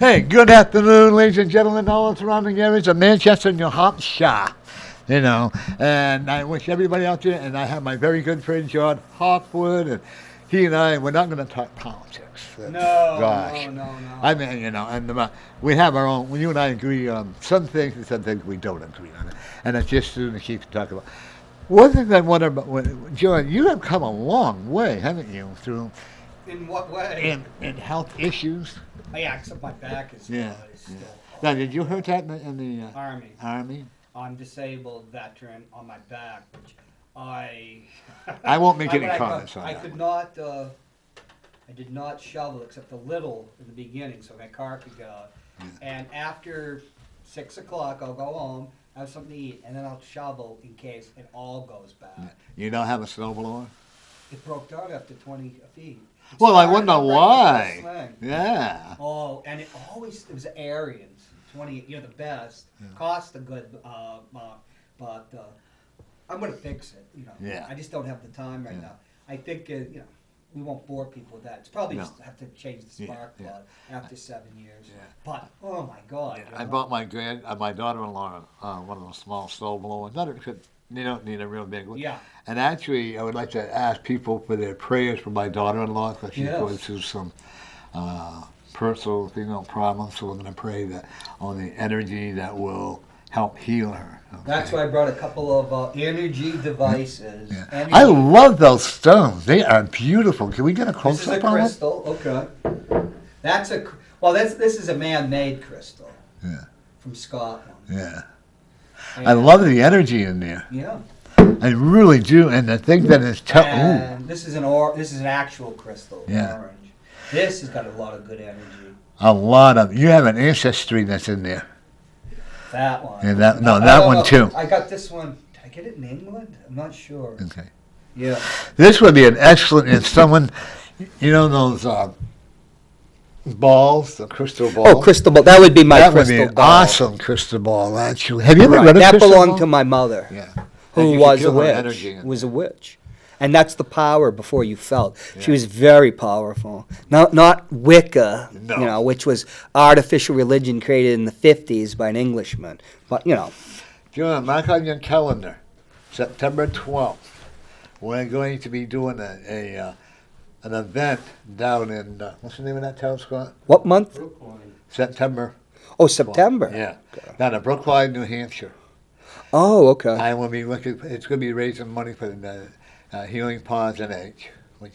Hey, good afternoon, ladies and gentlemen, all surrounding areas of Manchester, New Hampshire. You know, and I wish everybody out there, and I have my very good friend John Hopwood, and he and I, we're not going to talk politics. No. I mean, you know, and we have our own, you and I agree on some things and some things we don't agree on. And it's just soon to keep talking about. One thing I wonder about, John, you have come a long way, haven't you, through In what way? in health issues. Oh, yeah, except my back is Yeah. still Now, did you hurt that in the Army. Army? I'm disabled veteran on my back, which I won't make any when comments on I that could one. not. I did not shovel except a little in the beginning, so my car could go. And after 6 o'clock, I'll go home, have something to eat, and then I'll shovel in case it all goes bad. You don't have a snowblower? It broke down after 20 feet. It Well, I started wonder to break the why. first thing. Yeah. Oh, and it was Aryans. 20, you're the best. Cost a good, but I'm gonna fix it. You know. Yeah. I just don't have the time right Yeah. now. I think you know we won't bore people with that. It's probably No. just have to change the spark Yeah. plug after 7 years. Yeah. But oh my God. I bought my my daughter-in-law one of those small snowblowers. You don't need a real big one. Yeah. And actually, I would like to ask people for their prayers for my daughter-in-law because she's Yes. going through some personal, problems. So we're going to pray that on the energy that will help heal her. Okay? That's why I brought a couple of energy devices. Yeah. Energy. I love those stones. They are beautiful. Can we get a This close is a up on it? crystal. Okay. That's a this is a man-made crystal. Yeah. From Scotland. Yeah. And, I love the energy in there. Yeah. I really do. And the thing that is And this is an actual crystal. Yeah. Orange. This has got a lot of good energy. a lot of, you have an ancestry that's in there. That one. And that one too. I got this one. Did I get it in England? I'm not sure. Okay. Yeah. This would be an excellent, if someone, you know those balls, the crystal ball? Oh, crystal ball. That would be my that crystal would be an ball. awesome crystal ball, actually. Have you ever Right, read a that crystal belonged ball? to my mother, Yeah. who And you was could a feel her witch. energy in Was a there. witch, and that's the power before you felt. Yeah. She was very powerful. Not Wicca, No. which was artificial religion created in the 50s by an Englishman. But John, mark on your calendar, September 12th. We're going to be doing an event down in, what's the name of that town, Scott? what month? September. Oh, September. Yeah. Down in Brookline, New Hampshire. Oh, okay. I will be looking. It's going to be raising money for the Healing Ponds and Age. Which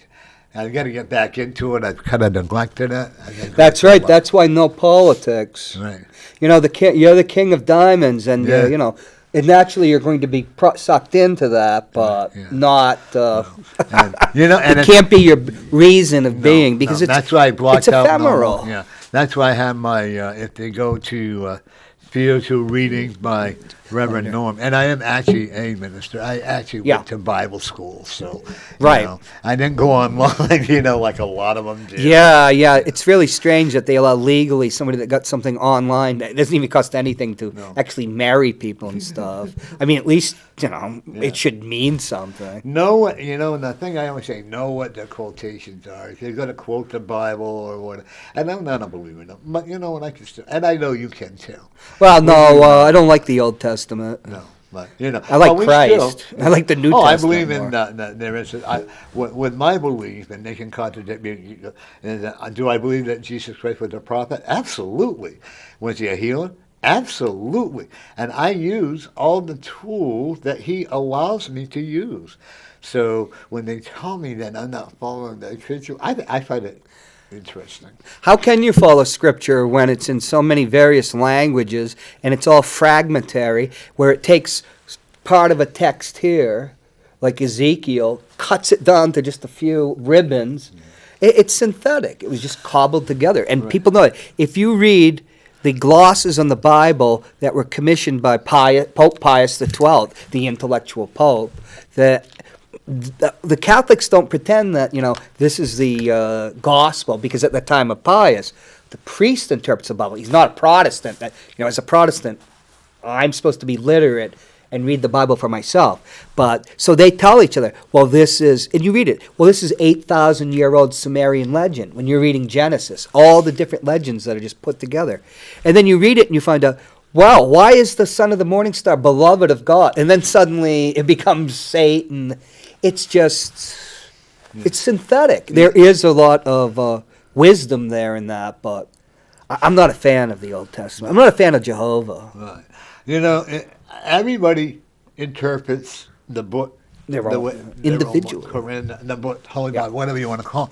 I got to get back into it. I've kind of neglected it. That's right. That's why no politics. right. You're the king of diamonds, and Yeah. and naturally you're going to be sucked into that, but Yeah. not. And, and It can't be your reason of being because it's that's why I blocked it's out ephemeral. normal. Yeah, that's why I have my. If they go to spiritual readings by Reverend Norm, and I am actually a minister. I actually went to Bible school, so Right. I didn't go online, like a lot of them do. Yeah. It's really strange that they allow legally somebody that got something online. It doesn't even cost anything to actually marry people and stuff. I mean, at least it should mean something. Know what, and the thing I always say, know what the quotations are. If you're going to quote the Bible or what, and I'm not a believer in them, but you know what, I can still, and I know you can too. Well, no, I don't like the Old Testament. No, but I like we Christ. I like the New I Testament. believe in more. there is. With my belief, and they can contradict me. Do I believe that Jesus Christ was a prophet? Absolutely. Was he a healer? Absolutely. And I use all the tools that he allows me to use. So when they tell me that I'm not following the scripture, I find it interesting. How can you follow Scripture when it's in so many various languages and it's all fragmentary, where it takes part of a text here, like Ezekiel, cuts it down to just a few ribbons? It's synthetic. It was just cobbled together. And people know it. If you read the glosses on the Bible that were commissioned by Pope Pius XII, the intellectual pope, the Catholics don't pretend that, this is the gospel, because at the time of Pius, the priest interprets the Bible. He's not a Protestant. As a Protestant, I'm supposed to be literate and read the Bible for myself. But so they tell each other, well, this is, and you read it, well, this is 8,000-year-old Sumerian legend. When you're reading Genesis, all the different legends that are just put together. And then you read it and you find out, wow, why is the son of the morning star beloved of God? And then suddenly it becomes Satan. It's just, it's synthetic. There is a lot of wisdom there in that, but I'm not a fan of the Old Testament. I'm not a fan of Jehovah. Right. You know, everybody interprets the book, They're the all way, individual. Quran, the book, Holy Yeah. Bible, whatever you want to call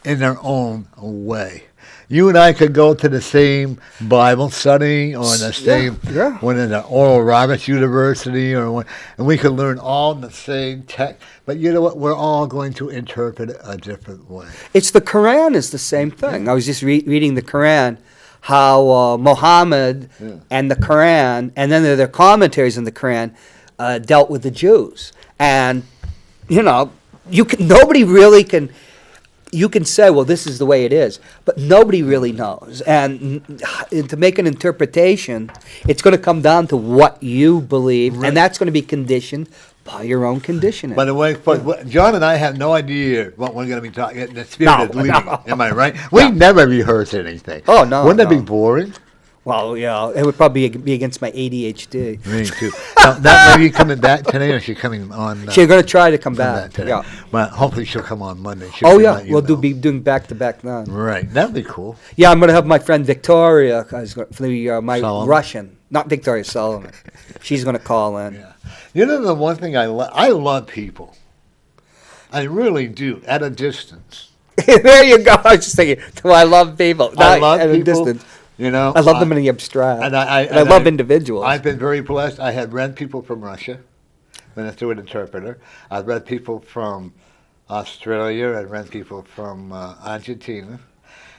it, in their own way. You and I could go to the same Bible study or the same, yeah. one in the Oral Roberts University, or one, and we could learn all the same text. But you know what? We're all going to interpret it a different way. It's the Quran is the same thing. I was just reading the Quran, how Muhammad and the Quran, and then there are commentaries in the Quran, dealt with the Jews. And, you know, nobody really can, you can say, well, this is the way it is, but nobody really knows. And to make an interpretation, it's going to come down to what you believe, Right. and that's going to be conditioned by your own conditioning. By the way, John and I have no idea what we're going to be talking. The spirit is leading. No. Am I right? We never rehearse anything. Oh, no, Wouldn't that be no. boring? Well, yeah, it would probably be against my ADHD. Me too. Now, that lady coming back today, or is she coming on? She's going to try to come come back. today. Yeah. Well, hopefully she'll come on Monday. She'll Oh, yeah, let you we'll know. be doing back-to-back then. Right, that'd be cool. Yeah, I'm going to have my friend Victoria, my Solomon? Russian, not Victoria Solomon. She's going to call in. Yeah. You know the one thing I love people. I really do, at a distance. There you go. I was just thinking, do I love people? I Not love at a people. distance. You know, I love them in the abstract. and I And I love individuals. I've been very blessed. I have read people from Russia, when I through an interpreter. I've read people from Australia. I've read people from Argentina.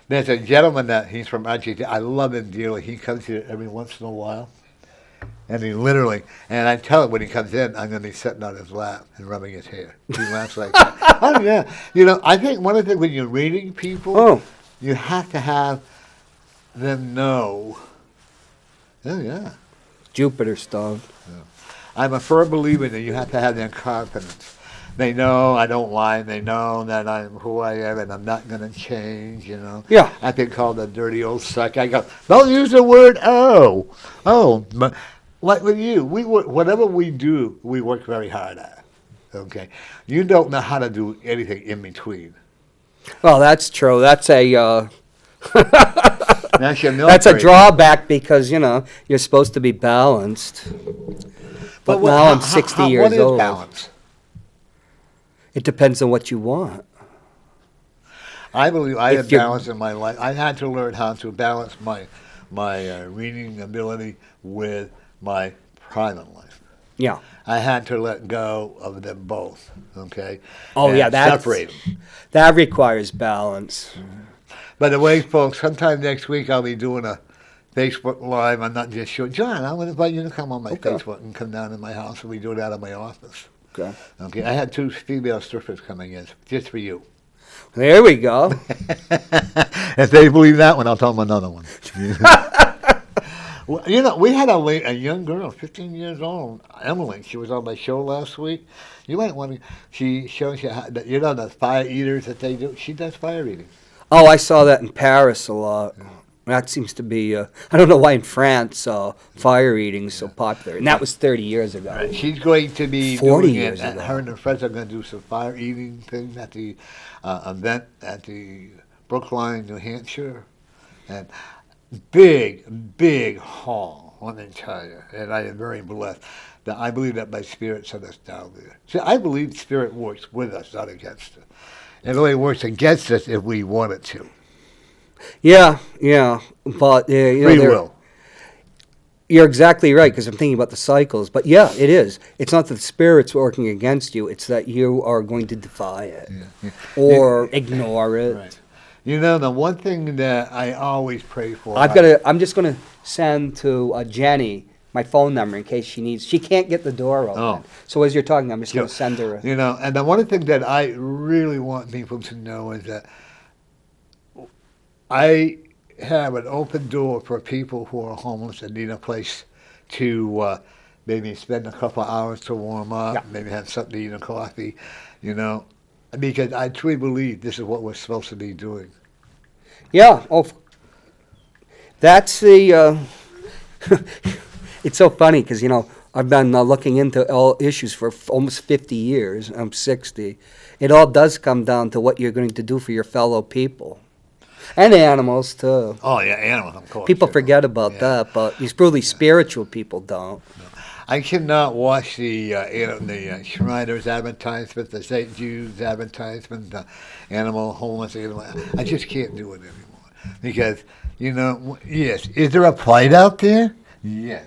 There's a gentleman he's from Argentina. I love him dearly. He comes here every once in a while. And he literally, and I tell him when he comes in, I'm going to be sitting on his lap and rubbing his hair. He laughs like that. Oh, yeah. You know, I think one of the things when you're reading people, you have to have them know. Oh, yeah. Jupiter stuff. I'm a firm believer that you have to have their confidence. They know I don't lie. They know that I'm who I am and I'm not going to change, you know. Yeah. I've been called a dirty old suck. I go, don't use the word oh. Oh, but like with you, whatever we do, we work very hard at. Okay? You don't know how to do anything in between. Well, that's true. That's a That's your that's a military. drawback because you're supposed to be balanced. But now I'm 60 years what is old. balance? It depends on what you want. I believe I If have you're- balance in my life. I had to learn how to balance my reading ability with my private life. Yeah. I had to let go of them both. Okay. Oh, And yeah, that's separate them. that requires balance. By the way, folks, sometime next week I'll be doing a Facebook Live. I'm not just sure. John, I'm going to invite you to come on my Okay. Facebook and come down to my house, and we do it out of my office. Okay. Okay. I had 2 female strippers coming in just for you. There we go. If they believe that one, I'll tell them another one. Well, we had a young girl, 15 years old, Emily. She was on my show last week. You might want to. She shows you how, the fire eaters that they do. She does fire eating. Oh, I saw that in Paris a lot. That seems to be, I don't know why in France fire eating is so popular. And that was 30 years ago. Right. She's going to be 40 doing years it. ago. Her and her friends are going to do some fire eating things at the event at the Brookline, New Hampshire, and big hall. Let me tell you, and I am very blessed that I believe that my spirit sent us down there. See, I believe spirit works with us, not against us. It only works against us if we want it to. Yeah, but Free will. You're exactly right because I'm thinking about the cycles. But yeah, it is. It's not that the spirit's working against you; it's that you are going to defy it or ignore it. Right. The one thing that I always pray for. I'm just going to send to Jenny my phone number in case she needs. She can't get the door open. Oh. So as you're talking, I'm just going to send her. And the one thing that I really want people to know is that I have an open door for people who are homeless and need a place to maybe spend a couple of hours to warm up, Yeah. maybe have something to eat and coffee, you know, because I truly believe this is what we're supposed to be doing. Yeah. Oh, that's the. It's so funny because I've been looking into all issues for almost 50 years. I'm 60. It all does come down to what you're going to do for your fellow people, and animals too. Oh yeah, animals, of course. People you know. forget about Yeah. that, but these really spiritual people don't. I cannot watch the Shriners advertisement, the St. Jude's advertisement, the animal homeless animal. I just can't do it anymore because yes, is there a plight out there? Yes.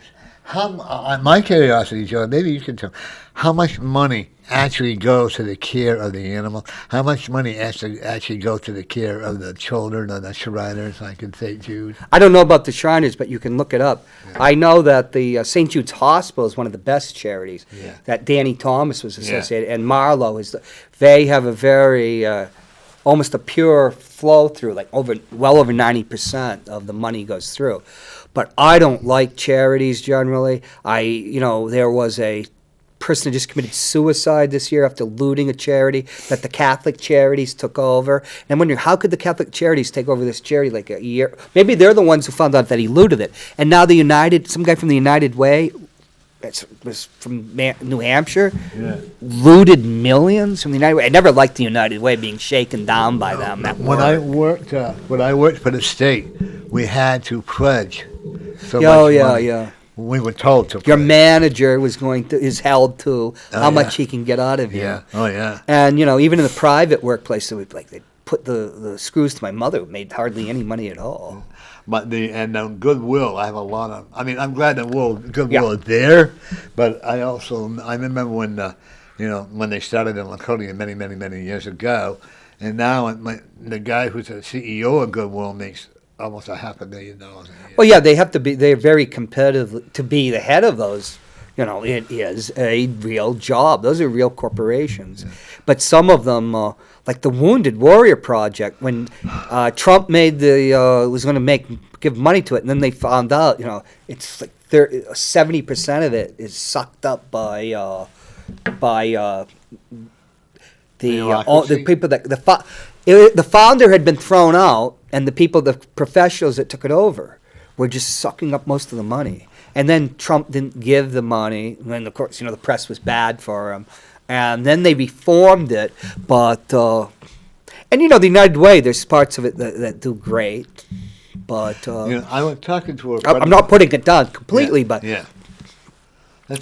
My curiosity, Joe, maybe you can tell, how much money actually goes to the care of the animal? How much money actually goes to the care of the children of the Shriners, like in St. Jude? I don't know about the Shriners, but you can look it up. Yeah. I know that the St. Jude's Hospital is one of the best charities. Yeah. That Danny Thomas was associated, and Marlowe is. They have a very almost a pure flow through, like well over 90% of the money goes through. But I don't like charities generally. There was a person who just committed suicide this year after looting a charity that the Catholic charities took over. And I'm wondering, how could the Catholic charities take over this charity like a year? Maybe they're the ones who found out that he looted it. And now some guy from the United Way, was from New Hampshire, looted millions from the United Way. I never liked the United Way being shaken down by them. When I worked for the state, we had to pledge so much money. Yeah. We were told to. Your pledge. manager is held to how yeah. much he can get out of you. Yeah. Oh yeah. And even in the private workplace, they put the screws to my mother, who made hardly any money at all. But Goodwill, I have a lot of. I mean, I'm glad that Goodwill is there, but I remember when when they started in Laconia many years ago, and now the guy who's the CEO of Goodwill makes almost $500,000 a year. Well, yeah, they have to be. They're very competitive to be the head of those. It is a real job. Those are real corporations. Yeah. But some of them, like the Wounded Warrior Project, when Trump was going to give money to it, and then they found out, it's like 70% of it is sucked up by the people that the founder had been thrown out, and the professionals that took it over were just sucking up most of the money. And then Trump didn't give the money. And of course, the press was bad for him. And then they reformed it. But, the United Way, there's parts of it that do great. But, I was talking to a friend. I'm not putting it down completely, but yeah.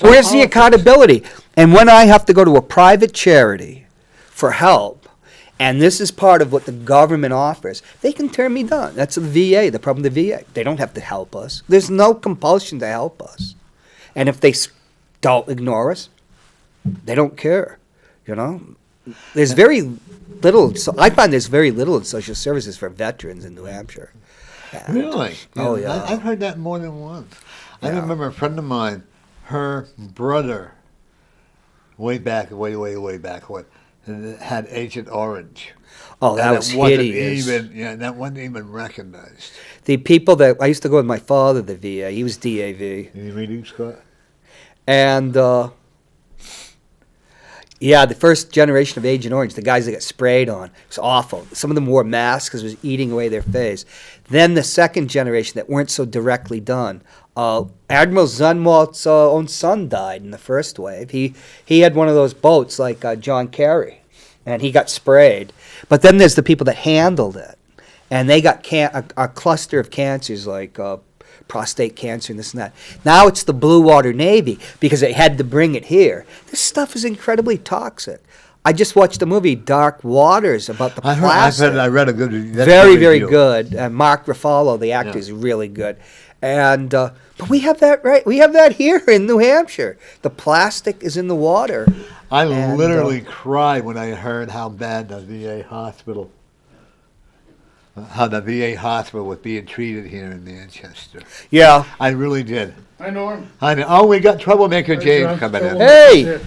Where's the accountability? And when I have to go to a private charity for help, and this is part of what the government offers, they can turn me down. That's the VA, the problem with the VA. They don't have to help us. There's no compulsion to help us. And if they don't ignore us, they don't care. There's very little. So I find there's very little in social services for veterans in New Hampshire. Really? Oh, yeah. I've heard that more than once. I remember a friend of mine, her brother, way back when, had Agent Orange. Oh, that was hideous. That wasn't even recognized. The people that I used to go with my father, the VA, he was DAV. Any readings, Scott? And the first generation of Agent Orange, the guys that got sprayed on, it was awful. Some of them wore masks because it was eating away their face. Then the second generation that weren't so directly done. Admiral Zumwalt's own son died in the first wave. He had one of those boats like John Kerry, and he got sprayed. But then there's the people that handled it, and they got a cluster of cancers like prostate cancer and this and that. Now it's the Blue Water Navy because they had to bring it here. This stuff is incredibly toxic. I just watched a movie, Dark Waters, about the plastic. I read a good review. Very good. Mark Ruffalo, the actor, is really good. And but we have that right. We have that here in New Hampshire. The plastic is in the water. I literally cried when I heard how bad the VA hospital was being treated here in Manchester. Yeah. I really did. Hi, Norm. Oh, we got Troublemaker Hi, James John. coming in. Hey.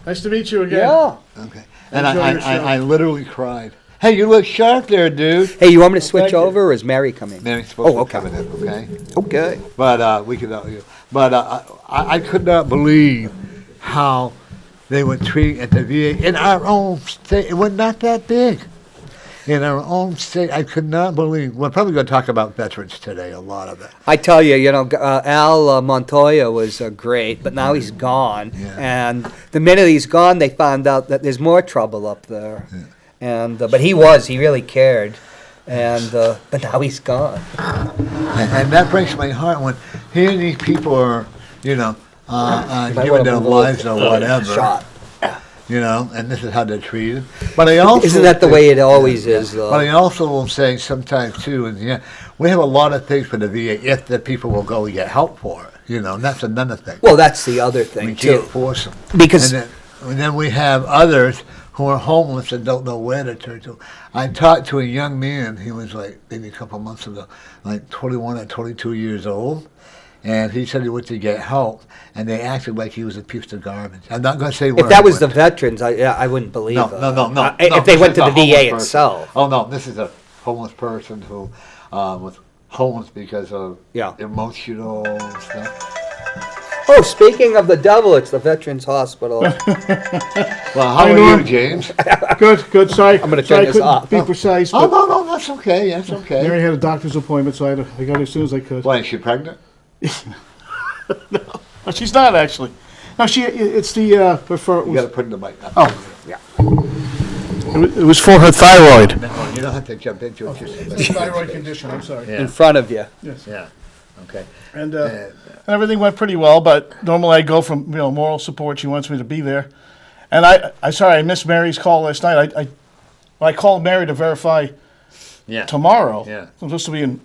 Nice to meet you again. Yeah. Okay. And Enjoy your show. I literally cried. Hey, you look sharp there, dude. Hey, you want me to switch Thank you. over, or is Mary coming? Mary's supposed to okay. be coming in, okay? Okay. But we could. But I could not believe how they would treat at the VA in our own state. It was not that big. In our own state, I could not believe. We're probably going to talk about veterans today, a lot of it. I tell you, Al Montoya was great, but now he's gone. Yeah. And the minute he's gone, they found out that there's more trouble up there. Yeah. And but he really cared. And but now he's gone. And that breaks my heart when hearing these people are, might giving wanna their move lives over. or whatever. Shot. And this is how they're treated. But I also Isn't that the way it always is, though? But I also will say sometimes too, and we have a lot of things for the VA if the people will go and get help for it. And that's another thing. Well, that's the other thing we too. can't force them. Because And then we have others who are homeless and don't know where to turn to. I talked to a young man, he was like maybe a couple months ago, like 21 or 22 years old, and he said he went to get help, and they acted like he was a piece of garbage. I'm not going to say where if that he was the went. veterans, I wouldn't believe No. If they this went is to the a homeless VA person. itself. Oh, no, this is a homeless person who was homeless because of emotional stuff. Oh, speaking of the devil, it's the Veterans Hospital. Well, how Hi, are Norm. you, James? Good. Sorry. I'm gonna turn Sorry this I couldn't off. be precise, Oh, but no, that's okay. That's okay. Mary had a doctor's appointment, so I got her as soon as I could. Why, is she pregnant? No, she's not actually. No, it's the You got to put in the mic. it was for her thyroid. No, you don't have to jump into it. It's a thyroid condition. I'm sorry. Yeah. In front of you. Yes. Yeah. Okay. And everything went pretty well, but normally I go from moral support. She wants me to be there, and I missed Mary's call last night. I called Mary to verify tomorrow. Yeah. I'm supposed to be in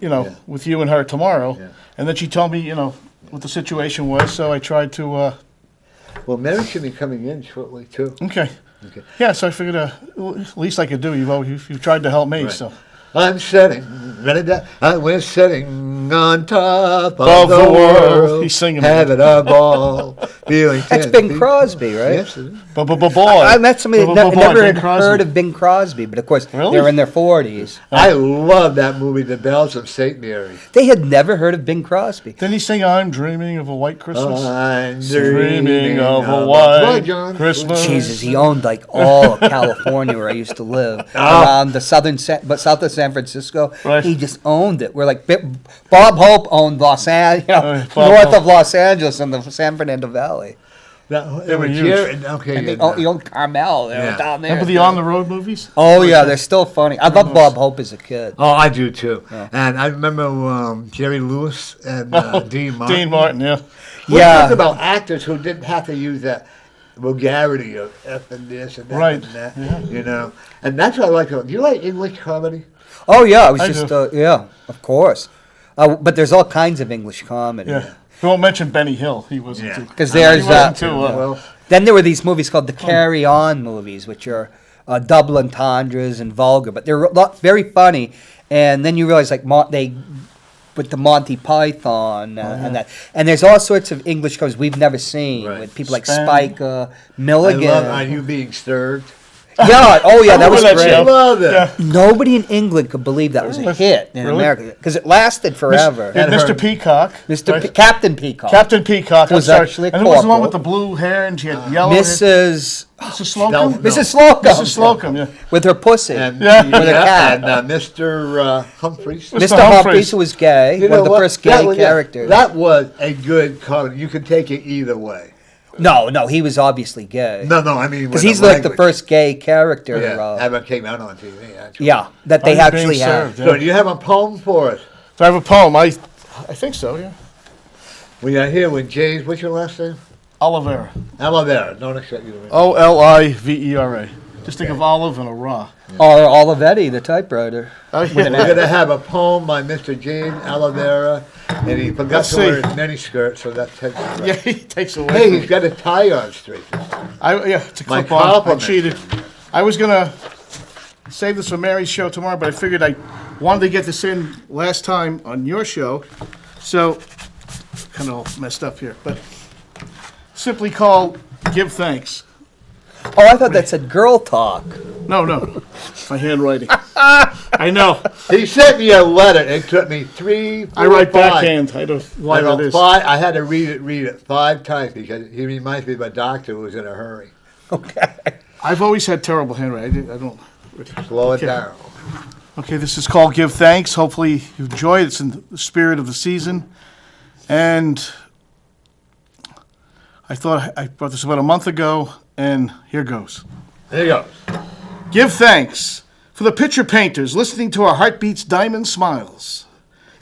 with you and her tomorrow, Yeah. and then she told me what the situation was. So I tried to. Well, Mary should be coming in shortly, too. Okay. Okay. Yeah, so I figured least I could do. You've tried to help me, Right. so. I'm sitting, ready that? We're sitting on top Of of the the world. world. He's singing. Having a ball. Feeling That's 10 Bing feet. Crosby, right? Yes, it is. Boy. I met somebody that never Bing had Crosby. heard of Bing Crosby, but of course Really? they're in their 40s. I love that movie, The Bells of St. Mary. They had never heard of Bing Crosby. Didn't he sing "I'm Dreaming of a White Christmas"? I'm Dreaming of a Come on, white John. Christmas. Jesus, he owned like all of California where I used to live, around the south of San Francisco. Right. He just owned it. We're like Bob Hope owned Los Angeles, Bob north Hope. of Los Angeles in the San Fernando Valley. They were were huge. Jared. Okay. And and, he owned Carmel Yeah. down there. Remember the On the Road movies? Oh yeah, they're still funny. I loved Bob Hope as a kid. Oh, I do too. Yeah. And I remember Jerry Lewis and Dean Martin. Dean Martin, yeah. We Yeah. talked about actors who didn't have to use that vulgarity of F and this and that Right. and that, And that's what I like. Do you like English comedy? Oh yeah, I was I just do. yeah, of course. But there's all kinds of English comedy. Yeah. We won't mention Benny Hill. He wasn't Yeah. too. Because He there's wasn't too. Well, then there were these movies called the Carry On movies, which are double entendres and vulgar, but they're very funny. And then you realize like they with the Monty Python and that, and there's all sorts of English comedies we've never seen Right. with people like Span. Spike I Milligan. love Are You Being Stirred? Yeah, oh yeah, that was remember that great. I love it. Yeah. Nobody in England could believe that was a Really? hit in Really? America because it lasted forever. Yeah, And Mr. her- Peacock. Mr. right? Captain Peacock, Captain Peacock. Was I'm sorry. actually a and who was the one corporal. with the blue hair and she had yellow hair? Mrs. Mrs. Slocum? No. Mrs. Slocum, Mrs. Slocum, yeah. with her pussy. And, Yeah. With a cat. And Mr. Humphreys. Mr. Mr. Humphreys. Humphreys, who was gay, You one know of the what? first That gay was- characters. That was a good comedy. You could take it either way. No, he was obviously gay. No, I mean Because with he's the like the language. first gay character. Yeah, ever came out on TV. Actually. Yeah, that they I'm being actually had. served, So do you have a poem for us? Do I have a poem? I think so, yeah. We are here with James. What's your last name? Olivera. Olivera. Don't expect you to remember. Olivera. Just think of olive and a raw. Or Olivetti, the typewriter. Oh, We're yeah. going to have a poem by Mr. James Olivera, and he forgot Let's to wear see. his miniskirt, so that takes it Yeah, right. he takes away. Hey, he's got a tie on straight this time. It's a My clip on. I compliments. cheated. I was gonna save this for Mary's show tomorrow, but I figured I wanted to get this in last time on your show, so kind of all messed up here. But simply called "Give Thanks." Oh, I thought that said girl talk. No, my handwriting. I know. He sent me a letter. It took me 3, 4, I write 5. backhand. I don't know why that is. I had to read it 5 times because he reminds me of a doctor who was in a hurry. Okay. I've always had terrible handwriting. I don't. Slow it Okay. down. Okay, this is called Give Thanks. Hopefully you enjoy it. It's in the spirit of the season. And I thought I brought this about a month ago, and here goes. There you go. Give thanks for the picture painters listening to our heartbeats' diamond smiles.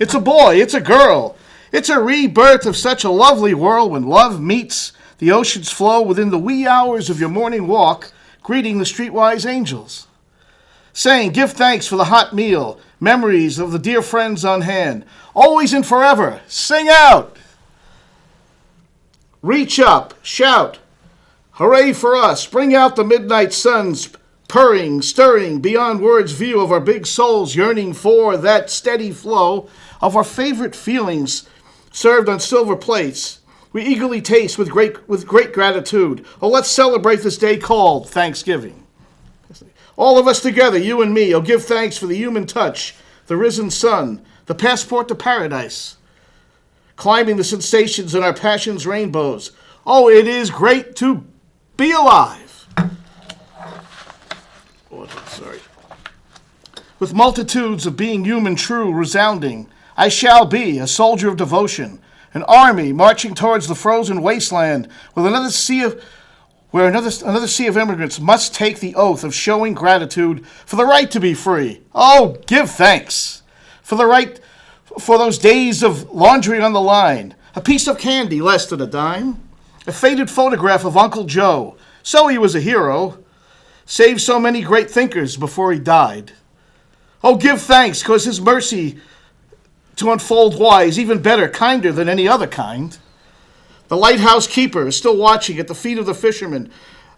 It's a boy, it's a girl. It's a rebirth of such a lovely world when love meets the ocean's flow within the wee hours of your morning walk, greeting the streetwise angels. Saying, give thanks for the hot meal, memories of the dear friends on hand. Always and forever, sing out. Reach up, shout. Hooray for us, bring out the midnight suns, purring, stirring, beyond words' view of our big souls yearning for that steady flow of our favorite feelings served on silver plates. We eagerly taste with great gratitude. Oh, let's celebrate this day called Thanksgiving. All of us together, you and me, oh, give thanks for the human touch, the risen sun, the passport to paradise, climbing the sensations in our passions' rainbows. Oh, it is great to be alive. Oh, sorry. With multitudes of being human true resounding, I shall be a soldier of devotion, an army marching towards the frozen wasteland with another sea of immigrants must take the oath of showing gratitude for the right to be free. Oh, give thanks for the right for those days of laundry on the line, a piece of candy less than a dime, a faded photograph of Uncle Joe. So he was a hero, saved so many great thinkers before he died. Oh, give thanks, 'cause his mercy to unfold wise, even better, kinder than any other kind. The lighthouse keeper is still watching at the feet of the fishermen,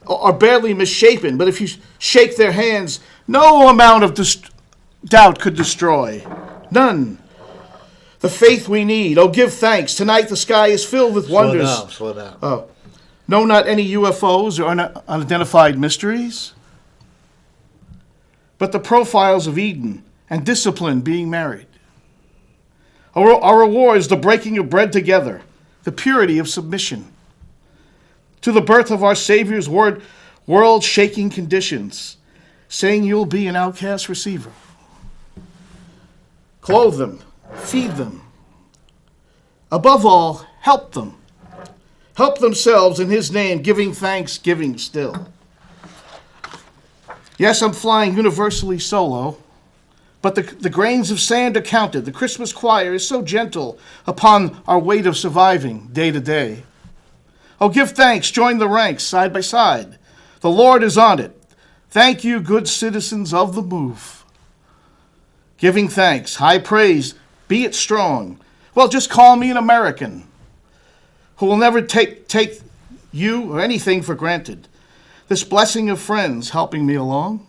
are barely misshapen, but if you shake their hands, no amount of doubt could destroy. None. The faith we need. Oh, give thanks. Tonight the sky is filled with wonders. Slow down. Oh, no, not any UFOs or unidentified mysteries, but the profiles of Eden and discipline being married. Our reward is the breaking of bread together, the purity of submission to the birth of our Savior's world-shaking conditions, saying you'll be an outcast receiver. Clothe them, feed them. Above all, help them. Help themselves in his name, giving thanksgiving still. Yes, I'm flying universally solo, but the grains of sand are counted. The Christmas choir is so gentle upon our weight of surviving day to day. Oh, give thanks, join the ranks side by side. The Lord is on it. Thank you, good citizens of the move. Giving thanks, high praise, be it strong. Well, just call me an American who will never take you or anything for granted. This blessing of friends helping me along.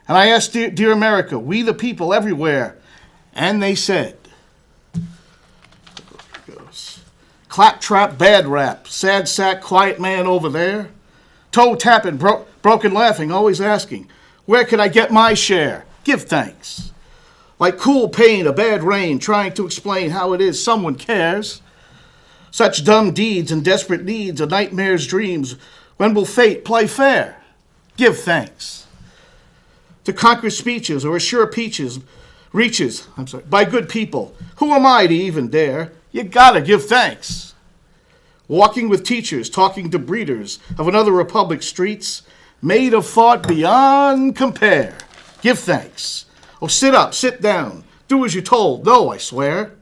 And I asked, dear America, we the people everywhere, and they said, claptrap, bad rap, sad sack, quiet man over there, toe tapping, broken laughing, always asking, where can I get my share? Give thanks. Like cool pain, a bad rain, trying to explain how it is someone cares. Such dumb deeds and desperate needs, a nightmare's dreams. When will fate play fair? Give thanks. To conquer speeches or assure reaches by good people. Who am I to even dare? You gotta give thanks. Walking with teachers, talking to breeders of another republic streets, made of thought beyond compare. Give thanks. Oh, sit up, sit down. Do as you're told. No, I swear.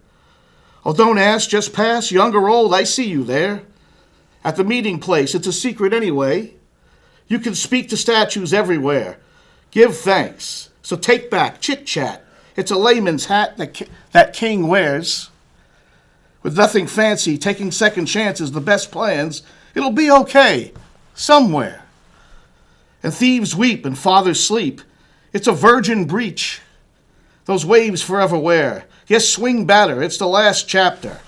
Oh, don't ask, just pass, young or old, I see you there. At the meeting place, it's a secret anyway. You can speak to statues everywhere. Give thanks. So take back, chit-chat. It's a layman's hat that king wears. With nothing fancy, taking second chances, the best plans, it'll be okay, somewhere. And thieves weep and fathers sleep. It's a virgin breach. Those waves forever wear. Yes, swing batter, it's the last chapter.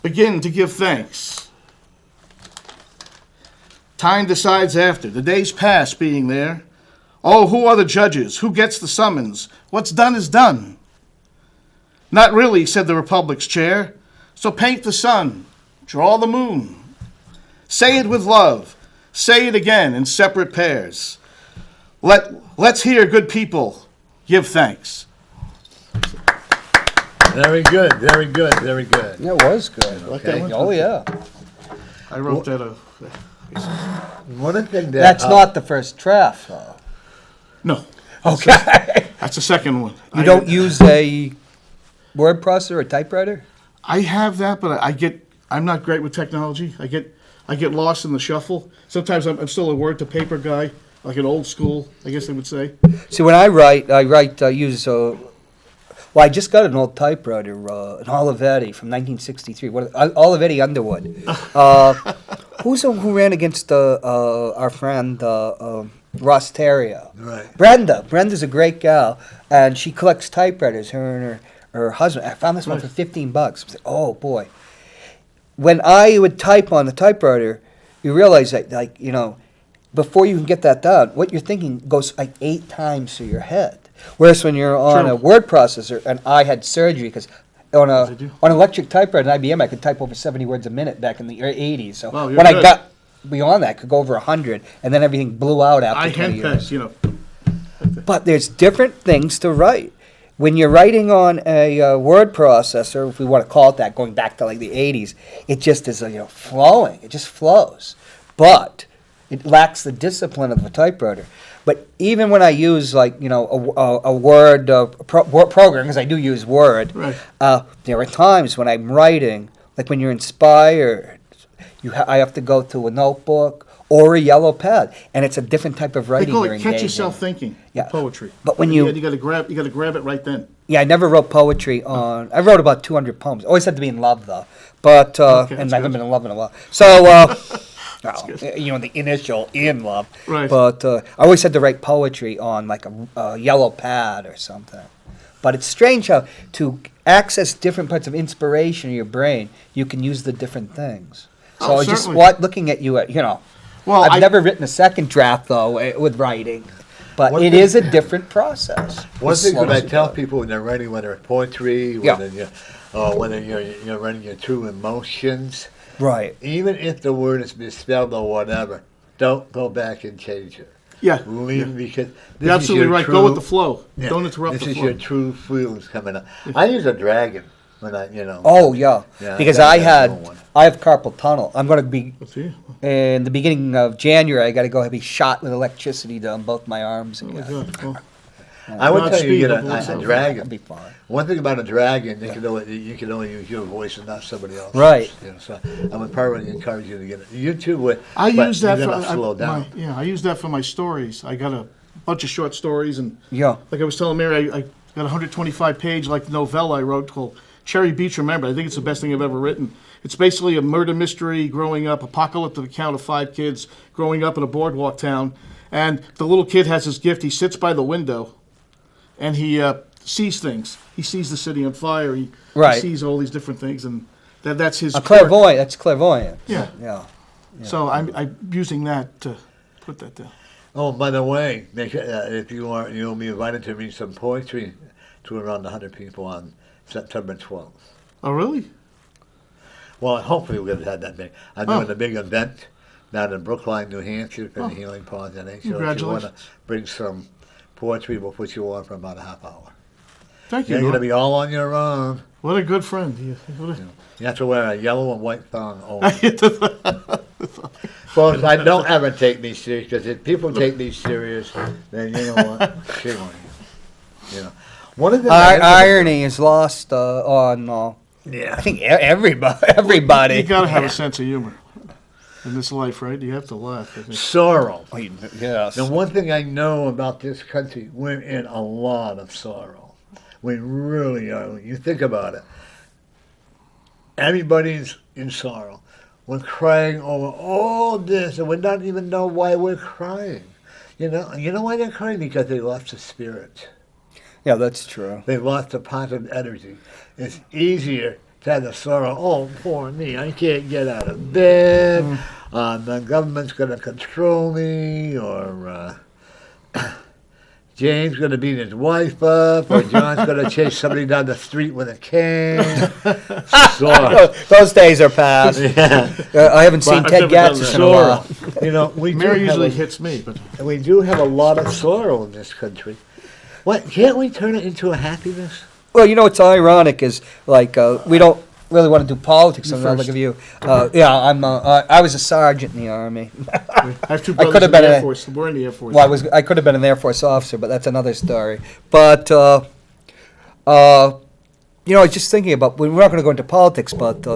Begin to give thanks. Time decides after. The days pass being there. Oh, who are the judges? Who gets the summons? What's done is done. Not really, said the Republic's chair. So paint the sun, draw the moon. Say it with love. Say it again in separate pairs. Let's hear good people give thanks. Very good, very good, very good. That was good. Okay. Oh, yeah. I wrote that. One thing that That's not the first draft, though. No, Okay. that's the second one. You don't use a word processor or typewriter? I have that, but I'm not great with technology. I get lost in the shuffle. Sometimes I'm still a word to paper guy, like an old school, I guess they would say. See, when I use, well, I just got an old typewriter, an Olivetti from 1963, Olivetti Underwood. Who ran against our friend Ross Terrio? Right. Brenda's a great gal, and she collects typewriters, her and her husband. I found this one for $15. I was like, oh, boy. When I would type on the typewriter, you realize that, like, you know, before you can get that done, what you're thinking goes like 8 times through your head. Whereas when you're on True. a word processor, and I had surgery because on Did you? an electric typewriter, an IBM, I could type over 70 words a minute back in the 80s. So Wow, you're when I good. got beyond that, I could go over 100, and then everything blew out after I 20 years. henpecked, you know. But there's different things to write. When you're writing on a word processor, if we want to call it that, going back to like the 80s, it just is flowing. It just flows. But it lacks the discipline of a typewriter. But even when I use a Word program, because I do use Word, Right. there are times when I'm writing, like when you're inspired, I have to go to a notebook or a yellow pad, and it's a different type of They writing call you're it engaging. catch yourself thinking. Yeah. Poetry. But when you got to grab it right then. Yeah, I never wrote poetry on. I wrote about 200 poems. Always had to be in love though, but Okay, and that's I haven't good. been in love in a while. So, the initial in love. Right. But I always had to write poetry on like a yellow pad or something. But it's strange how to access different parts of inspiration in your brain, you can use the different things. So Oh, I just certainly. looking at you, Well, I've never written a second draft though with writing. But One it thing- is a different process. One It thing that I slows you tell down. people when they're writing, whether it's poetry, Yeah. whether you're writing your true emotions, Right. even if the word is misspelled or whatever, don't go back and change it. Yeah. Leave because this You're is absolutely your right. True, Go with the flow. yeah, Don't interrupt this the is flow. your true feelings coming up. I use a dragon when I. Oh yeah, Yeah, because I I got that one. have carpal tunnel. I'm going to be Let's see. in the beginning of January. I got to go be shot with electricity down both my arms Oh my again. God. Well, I would tell you Godspeed, get double a itself. dragon. That'll be fine. One thing about a dragon, you can only use your voice and not somebody else's. Right. So I would probably encourage you to get it. You too would. I but use that you're for gonna slow down. I use that for my stories. I got a bunch of short stories, and Yeah. like I was telling Mary, I got a 125-page like novella I wrote called Cherry Beach Remembered. I think it's the best thing I've ever written. It's basically a murder mystery growing up, apocalyptic account of 5 kids growing up in a boardwalk town, and the little kid has his gift. He sits by the window, and he sees things. He sees the city on fire. He Right. sees all these different things, and that's his A quirk. clairvoyant. That's clairvoyant. Yeah. Yeah. So I'm using that to put that down. Oh, by the way, if you'll be invited to read some poetry to around 100 people on September 12th. Oh, really? Well, hopefully we're going to have that big. I'm Oh. doing a big event down in Brookline, New Hampshire for the Healing Ponds and So if you want to Congratulations. bring some poetry, we'll put you on for about a half hour. Thank you. You're going to Norm. be all on your own. What a good friend. What a- You have to wear a yellow and white thong only. Folks, I don't ever take me serious, because if people take me serious, then you know what? Shame on you. One of the Irony is lost on. I think everybody. You gotta have a sense of humor in this life, right? You have to laugh. I think. sorrow. Yes. The one thing I know about this country, we're in a lot of sorrow. We really are. When you think about it, everybody's in sorrow. We're crying over all this, and we don't even know why we're crying. You know why they're crying? Because they lost the spirit. Yeah, that's true. They lost the positive energy. It's easier had the sorrow. Oh, poor me! I can't get out of bed. The government's going to control me, or James going to beat his wife up, or John's going to chase somebody down the street with a cane. Sorrow. Those days are past. Yeah. I haven't seen I've Ted never done Gatsas that. in a while. You know, we do Mary have usually a- hits me, but we do have a lot of sorrow in this country. What, can't we turn it into a happiness? Well, you know what's ironic is like we don't really want to do politics. You I'm not first. looking at you. Yeah, I was a sergeant in the army. I have two I could brothers have in been the Air a- Force. We're in the Air Force. Well, I could have been an Air Force officer, but that's another story. But you know, I was just thinking about, we're not going to go into politics, but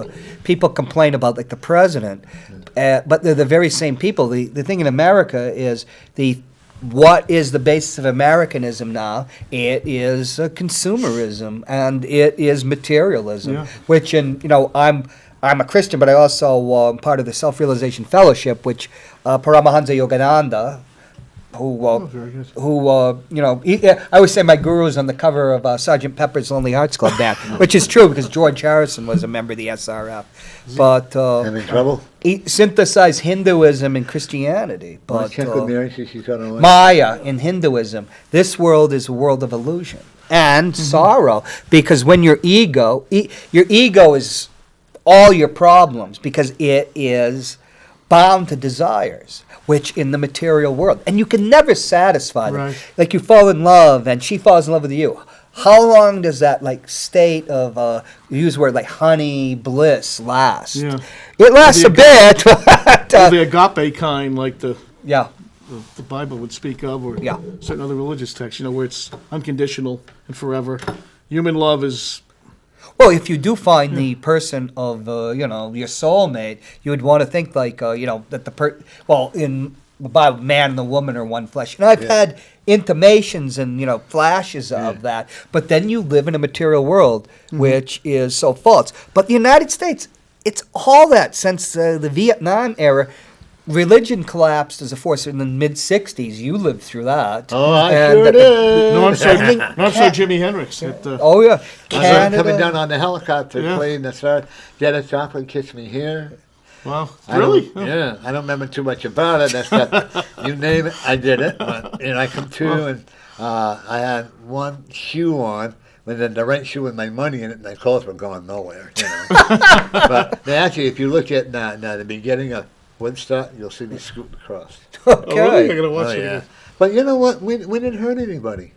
people complain about like the president, but they're the very same people. The thing in America is what is the basis of Americanism now? It is consumerism and it is materialism, Yeah. which, you know, I'm a Christian, but I also am part of the Self-Realization Fellowship, which Paramahansa Yogananda, very good. you know, I always say my guru is on the cover of Sergeant Pepper's Lonely Hearts Club Band, which is true because George Harrison was a member of the SRF. But Having trouble? he synthesized Hinduism and Christianity. Well, But check with Mary, see she's got a Maya in Hinduism, this world is a world of illusion and sorrow, because when your ego is all your problems because it is bound to desires, which in the material world, and you can never satisfy them. Right. Like you fall in love and she falls in love with you. How long does that like state of you use the word like honey bliss last? Yeah. It lasts a bit, but Or the agape kind, like the Bible would speak of, or Yeah. certain other religious texts, you know, where it's unconditional and forever. Human love is, well, if you do find the person of you know, your soulmate, you would want to think like you know, that in the Bible, man and the woman are one flesh. And I've had intimations and, you know, flashes of that, but then you live in a material world which is so false. But the United States, it's all that since the Vietnam era. Religion collapsed as a force in the mid-'60s. You lived through that. Oh, I And sure did. no, I'm sorry, no, I'm sorry, Jimmy Hendrix. Oh, yeah. I was Canada. coming down on the helicopter Yeah. playing the start. Janet Joplin kissed me here. Wow, I really? don't- Yeah, I don't remember too much about it. That's that, you name it, I did it. But, I come to and I had one shoe on, and then the right shoe with my money in it, and my clothes were going nowhere. You know. But actually, if you look at the beginning of Woodstock, you'll see me scooting across. Oh, really? I Okay. gotta watch Oh, it. yeah. But you know what? We didn't hurt anybody.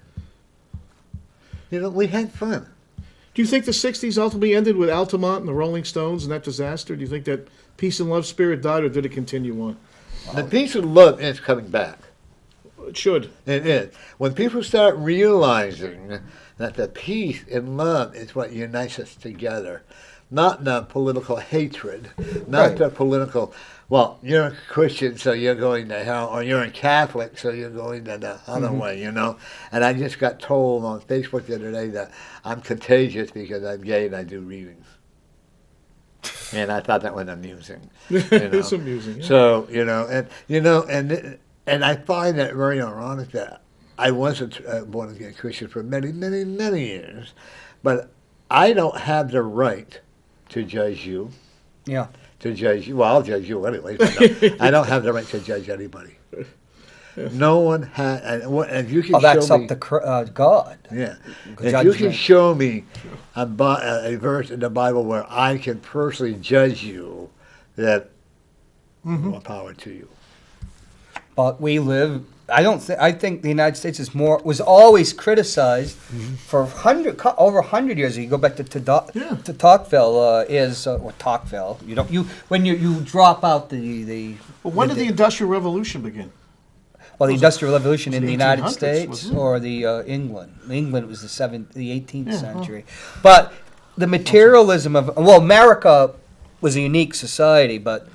You know, we had fun. Do you think the 60s ultimately ended with Altamont and the Rolling Stones and that disaster? Do you think that peace and love spirit died, or did it continue on? The peace and love is coming back. It should. It is. When people start realizing that the peace and love is what unites us together, not the political hatred, not Right. the political, well, you're a Christian, so you're going to hell, or you're a Catholic, so you're going to the other way, you know? And I just got told on Facebook the other day that I'm contagious because I'm gay and I do readings. And I thought that was amusing. You know? It's amusing. Yeah. So, and I find that very ironic that I wasn't a born-again Christian for many, many, many years, but I don't have the right to judge you, Yeah. to judge you. Well, I'll judge you anyway, but no, I don't have the right to judge anybody. No one has, and you can Oh, that's show up me. to God. Yeah, if Judgment. you can show me a verse in the Bible where I can personally judge you, that more power to you. But we live. I think the United States was always criticized for over 100 years. You go back to Tocqueville or Tocqueville. When you drop out the Well, when did the Industrial Revolution begin? the Industrial Revolution in the the United 1800s, States wasn't it? or the England. England was the 18th century. But the materialism of America was a unique society, but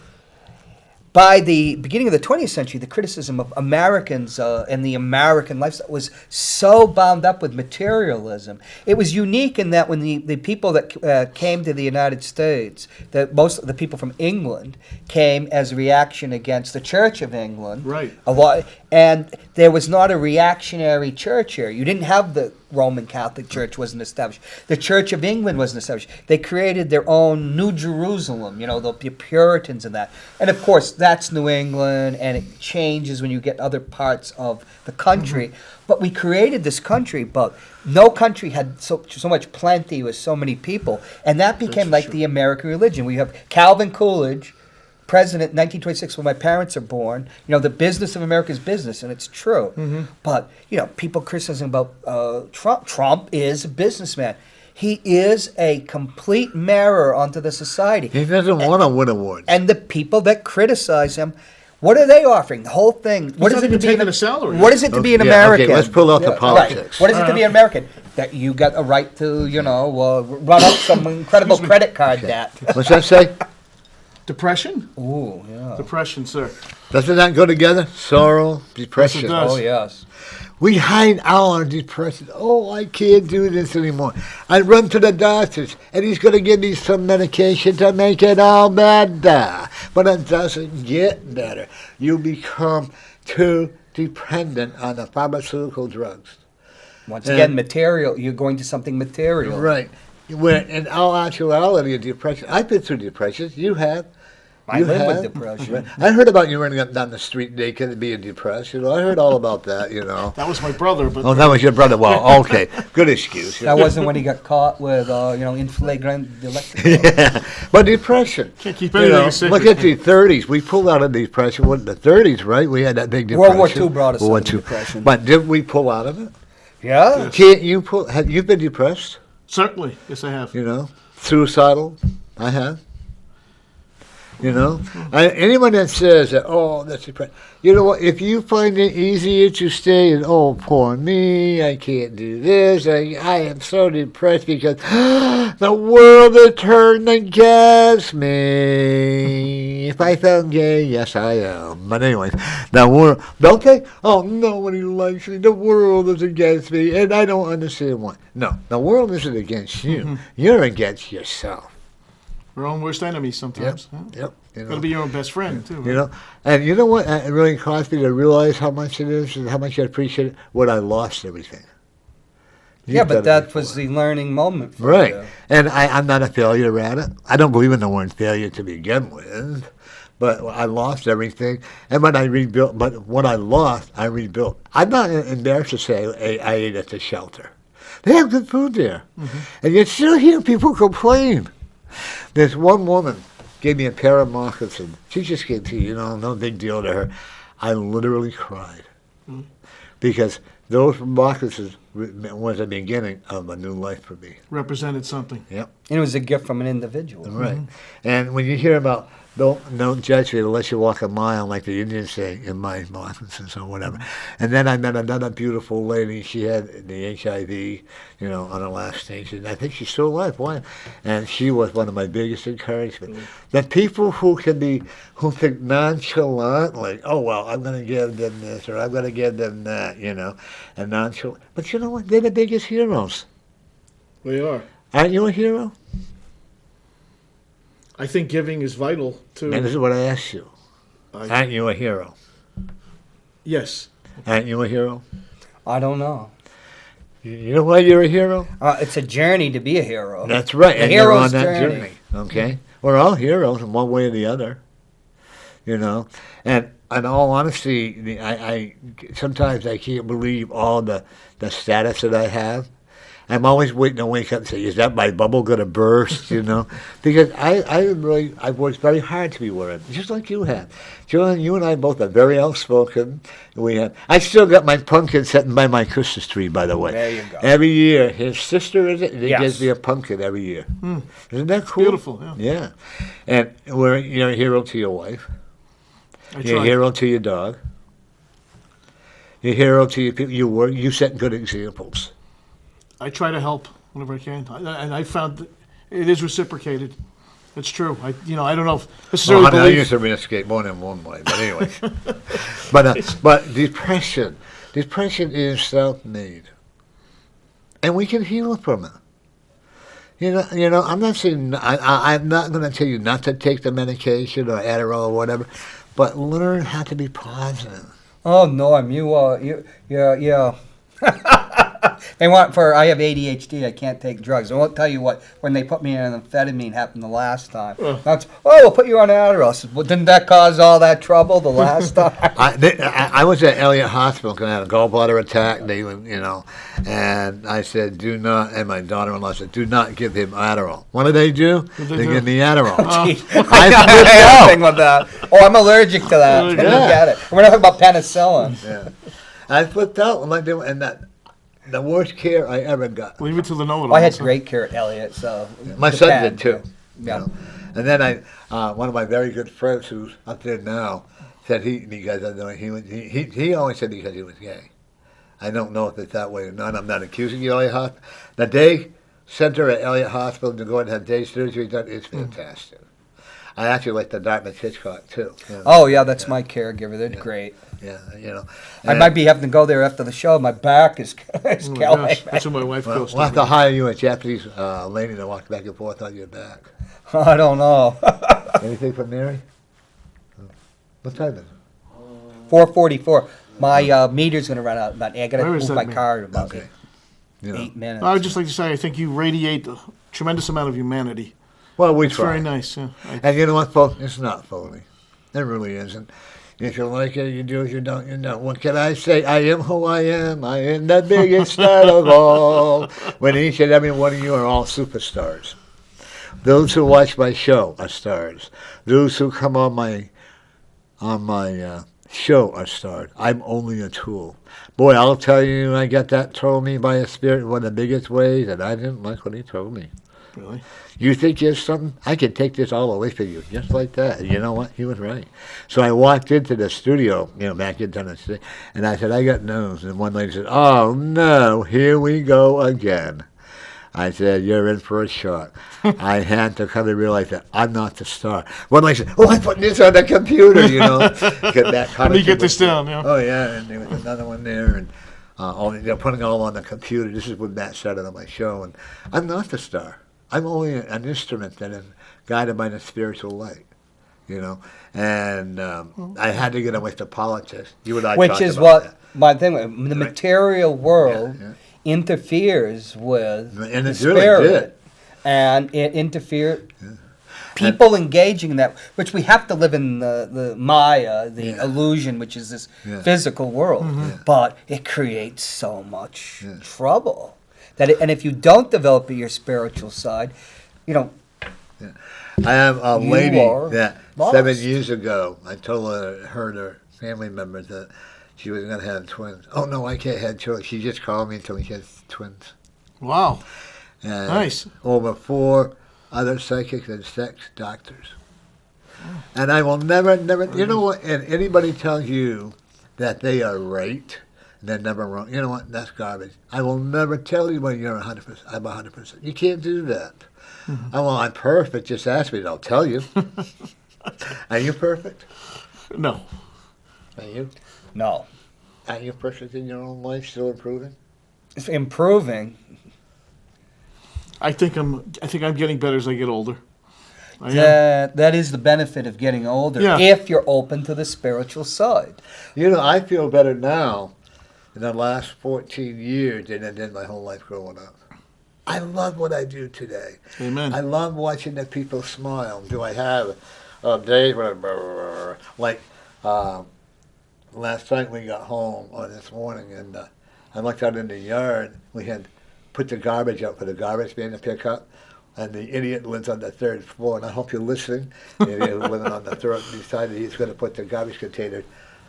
by the beginning of the 20th century, the criticism of Americans and the American lifestyle was so bound up with materialism. It was unique in that when the people that came to the United States, that most of the people from England came as a reaction against the Church of England. Right. A lot, and there was not a reactionary church here. You didn't have the Roman Catholic Church wasn't established. The Church of England wasn't established. They created their own New Jerusalem, the Puritans and that. And of course, that's New England, and it changes when you get other parts of the country. But we created this country, but no country had so much plenty with so many people. And that became like the American religion. We have Calvin Coolidge, president, 1926, when my parents are born. The business of America is business, and it's true. But, people criticizing about Trump. Trump is a businessman. He is a complete mirror onto the society. He doesn't want to win awards. And the people that criticize him, what are they offering? The whole thing. What is not it even to be taking a salary. What is it to be an Okay, American? okay, let's pull out the Right. politics. What is it to be an American? That you got a right to, run up some incredible credit card debt. What's that say? Depression? Ooh, yeah. Depression, sir. Doesn't that go together? Sorrow, depression. Yes, it does. Oh, yes. We hide our depression. Oh, I can't do this anymore. I run to the doctors, and he's going to give me some medication to make it all better. But it doesn't get better. You become too dependent on the pharmaceutical drugs. Once again, material. You're going to something material. Right. Where in all actuality, a depression. I've been through depression. You have. I You live with have. depression. Right. I heard about you running up down the street naked and being depressed. I heard all about that. That was my brother, but Oh, that was your brother. Well, okay, good excuse. That wasn't when he got caught with, in flagrant electric. Yeah, but depression. can't keep anything a Look secret. at the 30s. We pulled out of depression. What, the 30s, right? We had that big depression. World War II brought us World War out of II. depression. But did we pull out of it? Yeah. Can't you pull? Have you been depressed? Certainly. Yes, I have. Suicidal. I have. Anyone that says that, oh, that's depressed. You know what? If you find it easier to stay and, oh, poor me, I can't do this. I am so depressed because the world has turned against me. If I felt gay, yes, I am. But anyways, the world, don't they? Oh, nobody likes me. The world is against me, and I don't understand why. No, the world isn't against you. You're against yourself. Our own worst enemies sometimes. Yep. Got to be your own best friend, too. And you know what? It really caused me to realize how much it is and how much I appreciate it when I lost everything. Yeah, but that was the learning moment for right. you. And I'm not a failure at it. I don't believe in the word failure to begin with. But I lost everything, and when I rebuilt, but what I lost, I rebuilt. I'm not embarrassed to say I ate at the shelter. They have good food there, and you still hear people complain. There's one woman gave me a pair of moccasins. She just gave to no big deal to her. I literally cried because those moccasins was the beginning of a new life for me. Represented something. Yep. And it was a gift from an individual. Right. And when you hear about don't judge me unless you walk a mile, like the Indians say, in my moccasins or whatever. And then I met another beautiful lady. She had the HIV, on her last stage. And I think she's still alive. Why? And she was one of my biggest encouragement. The people who think nonchalantly, oh, well, I'm going to give them this or I'm going to give them that, and nonchalant. But you know what? They're the biggest heroes. They are. Aren't you a hero? I think giving is vital, too. And this is what I ask you. Aren't you a hero? Yes. Aren't you a hero? I don't know. You know why you're a hero? It's a journey to be a hero. That's right. The And you're on hero's that journey. Okay? We're all heroes in one way or the other. And in all honesty, I sometimes I can't believe all the status that I have. I'm always waiting to wake up and say, is that my bubble going to burst, Because I've worked very hard to be where I'm, just like you have. John, you and I both are very outspoken. I still got my pumpkin sitting by my Christmas tree, by the way. There you go. Every year, his sister, is it? He Yes. gives me a pumpkin every year. Isn't that cool? Beautiful, yeah. Yeah. And you're a hero to your wife. I You're a try. hero to your dog. You're a hero to your people. You set good examples. I try to help whenever I can. And I found that it is reciprocated. It's true. I don't know if necessarily I believe. used to reciprocate more than one way, but anyway. but depression is self-made, and we can heal from it. I'm not saying I'm not going to tell you not to take the medication or Adderall or whatever, but learn how to be positive. Oh, Norm, yeah. They want I have ADHD. I can't take drugs. I won't tell you what when they put me on amphetamine happened the last time. That's, we'll put you on Adderall. I said, well, didn't that cause all that trouble the last time? I was at Elliott Hospital because I had a gallbladder attack. They, and I said, do not. And my daughter-in-law said, do not give him Adderall. What do? They give me Adderall. I flipped out. With that. Oh, I'm allergic to that. Yeah. Get it. We're not talking about penicillin. Yeah. I flipped out. I'm like, and that the worst care I ever got. Leave it to the know-it-alls. Well, I had great care at Elliott, so My son did too. Yeah. And then one of my very good friends who's up there now said he always said because he was gay. I don't know if it's that way or not. I'm not accusing you, Elliott Hospital. The day center at Elliott Hospital to go and have day surgery done is fantastic. I actually like the Dartmouth Hitchcock too. Oh yeah, that's my caregiver. They're great. Yeah, I might be having to go there after the show. My back is killing me. That's what my wife goes We'll have to hire you a Japanese lady to walk back and forth on your back. I don't know. Anything from Mary? What time is it? 4:44. My meter's gonna run out. I gotta Where is move that my meter? car in about Okay. 8 minutes. I would just like to say, I think you radiate a tremendous amount of humanity. Well, we It's try. very nice. Yeah. And you know what, folks? It's not phony. It really isn't. If you like it, you do. If you don't, you don't. What can I say? I am who I am. I am the biggest star of all. When each and every one of you are all superstars. Those who watch my show are stars. Those who come on my show are stars. I'm only a tool. Boy, I'll tell you, I got that told me by a spirit in one of the biggest ways, and I didn't like what he told me. Really? You think you're something? I can take this all away from you, just like that. And you know what? He was right. So I walked into the studio, back in Tennessee, and I said, I got nose. And one lady said, oh, no, here we go again. I said, you're in for a shock. I had to come to realize that I'm not the star. One lady said, I'm putting this on the computer, Let me get this down, yeah. Oh, yeah, and there was another one there, and they're putting it all on the computer. This is when Matt started on my show, and I'm not the star. I'm only an instrument that is guided by the spiritual light, And I had to get away from politics. You and I Which talked is about what that. my thing. The material world Yeah. interferes with And the it really spirit, did. and it interferes. People engaging in that, which we have to live in the Maya, the illusion, which is this physical world, but it creates so much trouble. And if you don't develop your spiritual side, I have a You lady are that lost. 7 years ago, I told her and her family members that she was going to have twins. Oh, no, I can't have children. She just called me and told me she has twins. Wow. And Nice. Over 4 other psychics and sex doctors. And I will never, you know what, and anybody tells you that they are right, they're never wrong. You know what, that's garbage. I will never tell you when you're 100%. I'm 100%. You can't do that. I'm perfect. Just ask me and I'll tell you. Are you perfect? No. Are you? no, Are you perfect in your own life, still improving? it's improving. I think I'm getting better as I get older. I am. That is the benefit of getting older, Yeah. if you're open to the spiritual side. I feel better now in the last 14 years than I did my whole life growing up. I love what I do today. Amen. I love watching the people smile. Do I have days where, like, last night we got home, or this morning, and I looked out in the yard. We had put the garbage out for the garbage man to pick up, and the idiot lives on the 3rd floor, and I hope you're listening. The idiot living on the 3rd decided he's going to put the garbage container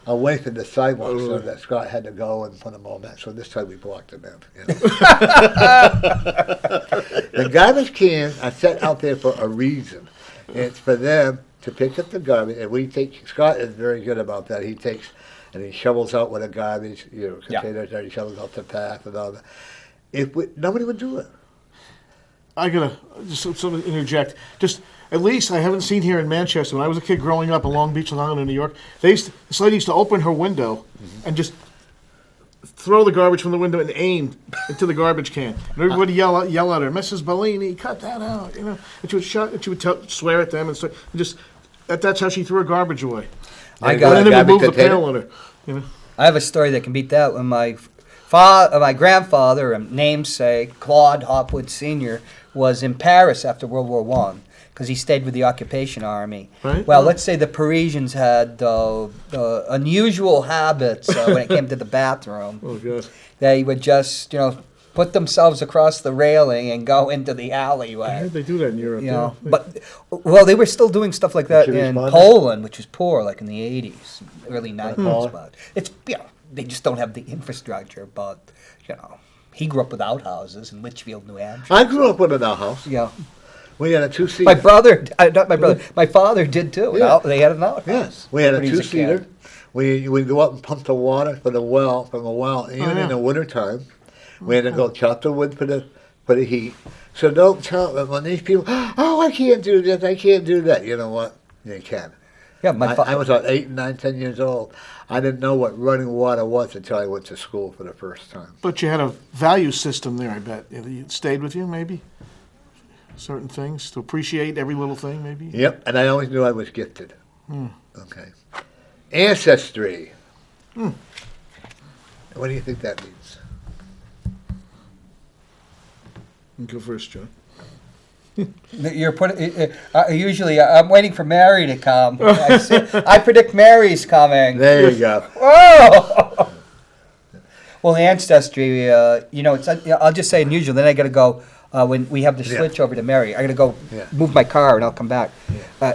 away from the sidewalk so that Scott had to go and put them all back. So this time we blocked him in. The garbage cans are set out there for a reason. It's for them to pick up the garbage, and Scott is very good about that. He takes and he shovels out with a garbage, containers there, he shovels out the path and all that. Nobody would do it. I gotta just sort of interject. Just at least I haven't seen here in Manchester. When I was a kid growing up in Long Beach, Long Island, New York, this lady used to open her window and just throw the garbage from the window and aim into the garbage can. And everybody yell at her, Mrs. Bellini, cut that out, And she would swear at them and just that's how she threw her garbage away. I And got And then they would garbage move the container? pail on her. I have a story that can beat that. When my my grandfather, namesake, Claude Hopwood Sr., was in Paris after World War One because he stayed with the occupation army. Right. Well, let's say the Parisians had unusual habits when it came to the bathroom. Oh, God. They would just, put themselves across the railing and go into the I alleyway. heard they do that in Europe. You yeah. But they were still doing stuff like that Should we in respond? Poland, which was poor, like in the 80s, early 90s. Poland? But it's they just don't have the infrastructure. But he grew up with outhouses in Litchfield, New Hampshire. I grew up with an outhouse. Yeah, We had a two-seater. my brother, not my brother, my father did too. Yeah. They had an outhouse. Yes, we had a when he was two-seater. kid. We go up and pump the water from the well, even yeah. in the wintertime. We had to go chop the wood for the heat. So don't tell them when these people, oh, I can't do this, I can't do that. You know what? You can. Yeah, I was about 8, 9, 10 years old. I didn't know what running water was until I went to school for the first time. But you had a value system there, I bet. It stayed with you, maybe? Certain things, to appreciate every little thing, maybe? Yep, and I always knew I was gifted. Okay. Ancestry. What do you think that means? Go first, John. You're putting. Usually, I'm waiting for Mary to come. I predict Mary's coming. There you go. Whoa! Well, the ancestry, it's. I'll just say unusual. Then I got to go when we have the Yeah. switch over to Mary. I got to go Yeah. move my car and I'll come back.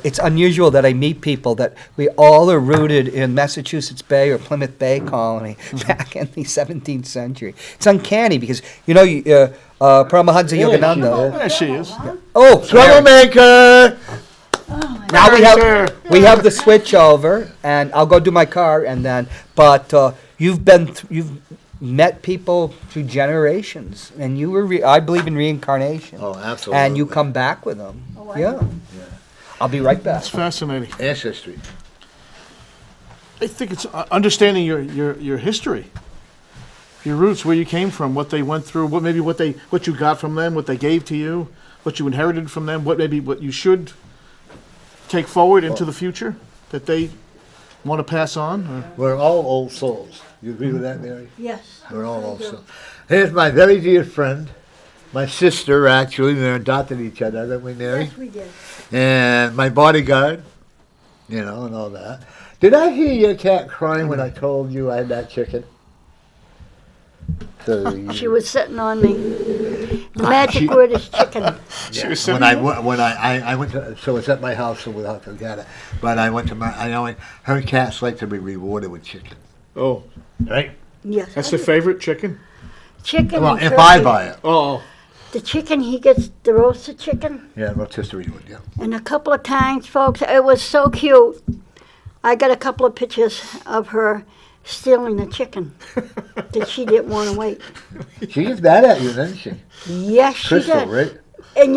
It's unusual that I meet people that we all are rooted in Massachusetts Bay or Plymouth Bay colony back in the 17th century. It's uncanny because Paramahansa Yeah, Yogananda. There she is. Oh, Mary. Troublemaker! Now we Sure. have the switch over, and I'll go do my car, and then. But you've met people through generations, and you were. I believe in reincarnation. Oh, absolutely. And you come back with them. Yeah. I'll be right back. That's fascinating. Ancestry. I think it's understanding your history, your roots, where you came from, what they went through, what you got from them, what they gave to you, what you inherited from them, what you should take forward into the future that they want to pass on. Or? We're all old souls. You agree with that, Mary? Yes. We're all I old do. souls. Here's my very dear friend, my sister, actually. We adopted each other, didn't we, Mary? Yes, we did. And my bodyguard, and all that. Did I hear your cat crying when I told you I had that chicken? So She was sitting on me. The magic she- word is chicken. She was when sitting I went to, so it's at my house, so we'll have to get it. But I went to her cats like to be rewarded with chicken, Oh, right? Yes. that's the favorite chicken? chicken. Well, and if turkey. I buy it, Oh, The chicken, he gets the roasted chicken. yeah, rotisserie would, yeah. And a couple of times, folks, it was so cute. I got a couple of pictures of her stealing the chicken that she didn't want to wait. She gets bad at you, doesn't she? Yes, she Crystal, did. right? And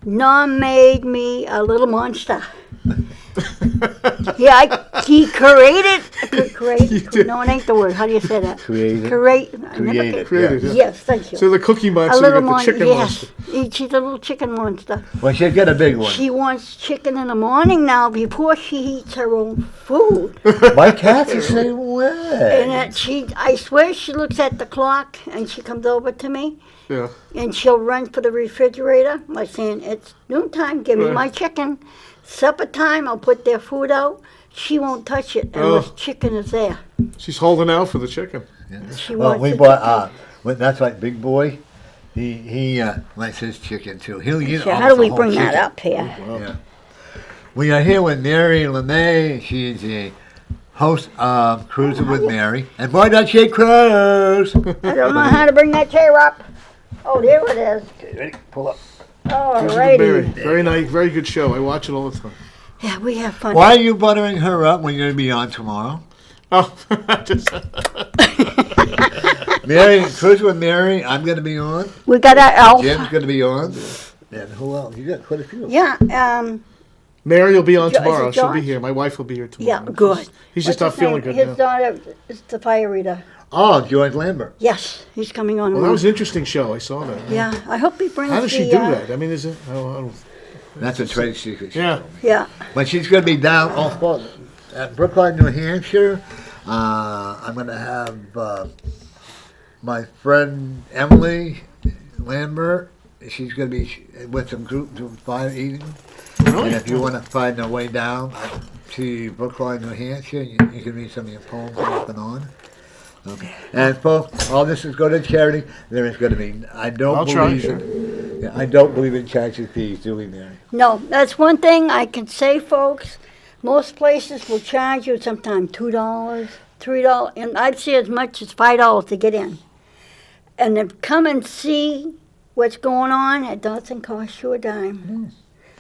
Nom made me a little monster. He created. No, it ain't the word. How do you say that? Created. Created. created. yeah. Yeah. Yes, thank you. So the Cookie A Monster, little you got the chicken yes. monster. She's a little chicken monster. Well, she'll get a big one. She wants chicken in the morning now before she eats her own food. My cat's the same And way. I swear she looks at the clock and she comes over to me Yeah. and she'll run for the refrigerator, like saying, "It's noontime, give me Right. my chicken. Supper time, I'll put their food out." She won't touch it unless chicken is there. She's holding out for the chicken. She Well, wants we the bought, that's like Big Boy. He likes his chicken too. He'll eat chicken. So how almost do we the whole bring that chicken. up here? Yeah. We are here with Mary LeMay. She's a host of Cruising with Mary. And boy, does she cruise! I don't know how to bring that chair up. Oh, there it is. Okay, ready? Pull up. Mary. Alrighty. Very nice, very good show. I watch it all the time. Yeah, we have fun. Why are you buttering her up when you're going to be on tomorrow? Oh, just, Mary, Cruising with Mary, I'm going to be on. We got our elf. Jim's going to be on. And who else? You got quite a few. Yeah, Mary will be on Jo- is it tomorrow. She'll be Josh? here. My wife will be here tomorrow. yeah, good. He's just not What's his feeling name? good His now. daughter is the fire reader. Oh, George Lambert. Yes, he's coming on. Well, that tomorrow. was an interesting show. I saw that. Yeah, I hope he brings How does she the, do that? I mean, is it? I don't, That's a trade secret. yeah. Yeah, But she's going to be down at Brookline, New Hampshire. I'm going to have my friend Emily Lambert, she's going to be with some group doing fire eating. Really? And if you want to find a way down to Brookline, New Hampshire, you can read some of your poems off and on. Okay. And folks, all this is going to charity. There is going to be. I don't believe in charging fees, do we, Mary? No, that's one thing I can say, folks. Most places will charge you sometimes $2, $3, and I'd say as much as $5 to get in. And to come and see what's going on, it doesn't cost you a dime.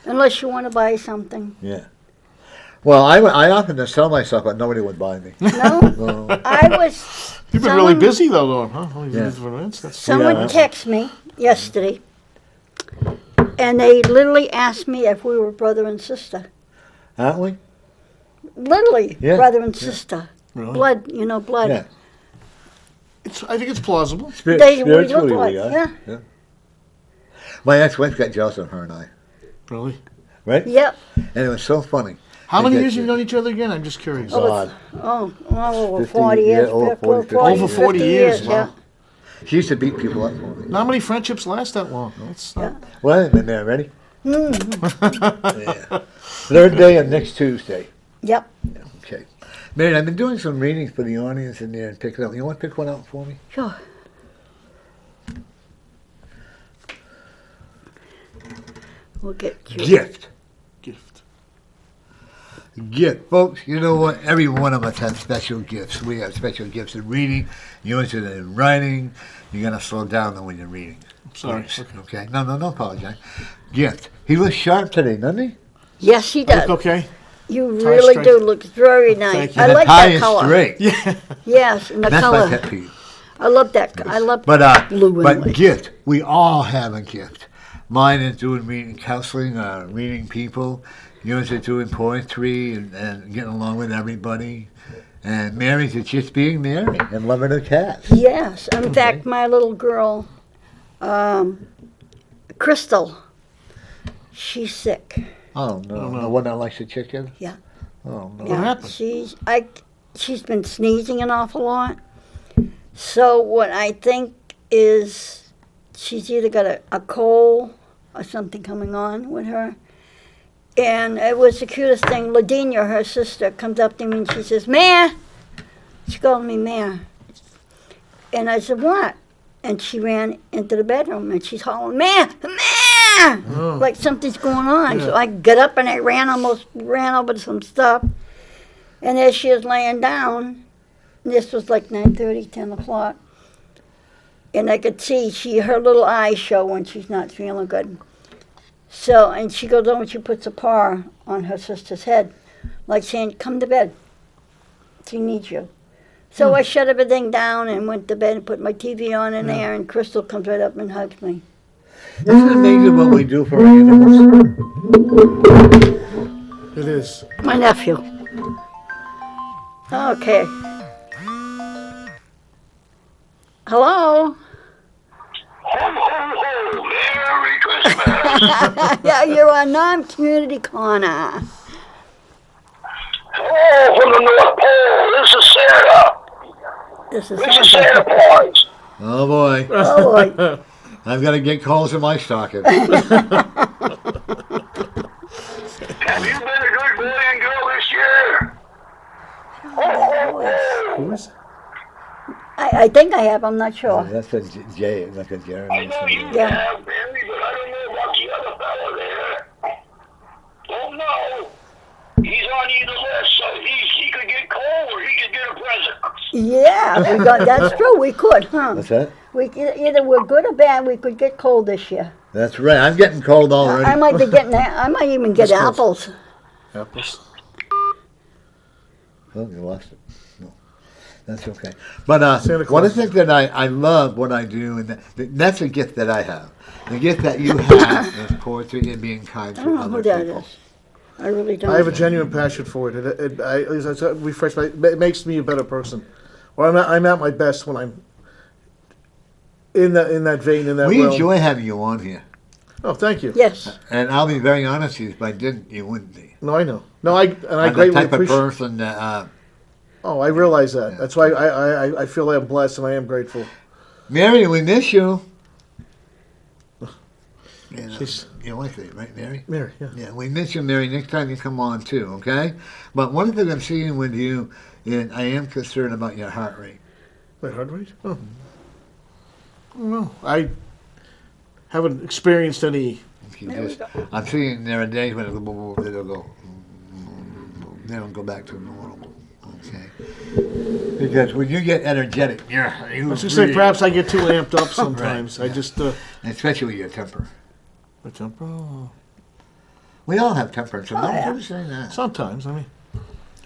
Unless you want to buy something. Yeah. Well, I often just sell myself, but nobody would buy me. No? No. I was. You've been really busy though, going, huh? All these Yeah. different events. That's Someone Yeah. texted me yesterday, and they literally asked me if we were brother and sister. Aren't we? Literally, Yeah. brother and sister. really. Blood, blood. Yeah. I think it's plausible. We look Spiritually, like, we are. yeah. My ex-wife got jealous of her and I, Really. right? Yep. And it was so funny. How I many get years have you you. known each other again? I'm just curious. Oh, God. Over 50, 40 yeah, years. over 40, Over 40 years, yeah. wow. She used to beat people up for me. Not many friendships last that long. That's Yeah. Well, Mary, ready? Yeah. Third day of next Tuesday. Yep. Okay. Mary, I've been doing some readings for the audience in there and picking up. You want to pick one out for me? Sure. We'll get you. Gift. gift. Gift. Folks, you know what? Every one of us has special gifts. We have special gifts in reading. Yours is in writing. You got to slow down though when you're reading. Sorry. Please. Okay. No, don't apologize. Gift. He looks sharp today, doesn't he? Yes, he does. Okay. You Tie really straight. do look very nice. Thank you. I And the like tie that is color. straight. Yeah. Yes, and the That's my color. pet peeve. I love that. I love But blue and but white. gift. We all have a gift. Mine is doing reading counseling, reading people. Yours is doing poetry and getting along with everybody. And Mary's is just being Mary and loving her cats. Yes. In fact, my little girl, Crystal, she's sick. Oh no, Oh, no. the one that likes the chicken. Yeah. Oh no. Yeah, happened? she's been sneezing an awful lot. So what I think is she's either got a cold or something coming on with her. And it was the cutest thing. Ladina, her sister, comes up to me and she says, "Mare." She called me Mare. And I said, "What?" And she ran into the bedroom and she's hollering, "Mare, Mare!" Oh. Like something's going on. So Yeah. I got up and I almost ran over to some stuff. And as she was laying down, this was like 9:30, 10 o'clock, and I could see her little eyes show when she's not feeling good. So, and she goes over and she puts a paw on her sister's head, like saying, "Come to bed. She needs you." So I shut everything down and went to bed and put my TV on in there, and Crystal comes right up and hugs me. Isn't it amazing what we do for our animals? It is. My nephew. Okay. Hello? Ho, ho, ho! Merry Christmas! Yeah, you're on non-community corner. Oh, from the North Pole, this is Santa! This is This is Santa Claus! Oh boy, Oh, boy. I've got to get calls in my stocking. Have you been a good boy and girl this year? Ho, ho, ho! Who is? I think I have, I'm not sure. That's a Jay, like a Jeremy. I know you Yeah. have, Mary, but I don't know about the other fellow there. Don't know. He's on either list, so he could get cold or he could get a present. Yeah, that's true, we could, huh? What's that? Either we're good or bad, we could get cold this year. That's right. I'm getting cold already. I might be getting, I might even get That's apples. Apples. Oh, you lost it. No, that's okay. But Santa one of Claus. the things that I love what I do, and that's a gift that I have. The gift that you have is poetry and being kind to I don't know other who that people. is. I really don't. I have a genuine passion for it. It makes me a better person. Or I'm at my best when I'm in that vein, in that We realm. enjoy having you on here. Oh, thank you. Yes. And I'll be very honest with you, if I didn't, you wouldn't be. No, I know. No, I I'm greatly the type of appreciate. person that, Oh, I realize that. That's why I feel I'm blessed and I am grateful. Mary, we miss you. Yeah, She's- your wife, right, Mary? Mary, yeah. Yeah, we miss you, Mary. Next time you come on, too, okay? But one thing I'm seeing with you, and I am concerned about your heart rate. My heart rate? Oh. I don't know. I haven't experienced any. You There we just- go. I'm seeing there are days when it'll go, they don't go back to normal, okay? Because when you get energetic, you I was just say perhaps I get too amped up sometimes. Right, I yeah. just especially with your temper. my temper. Oh. We all have temper, so don't yeah. ever say that. Sometimes, I mean,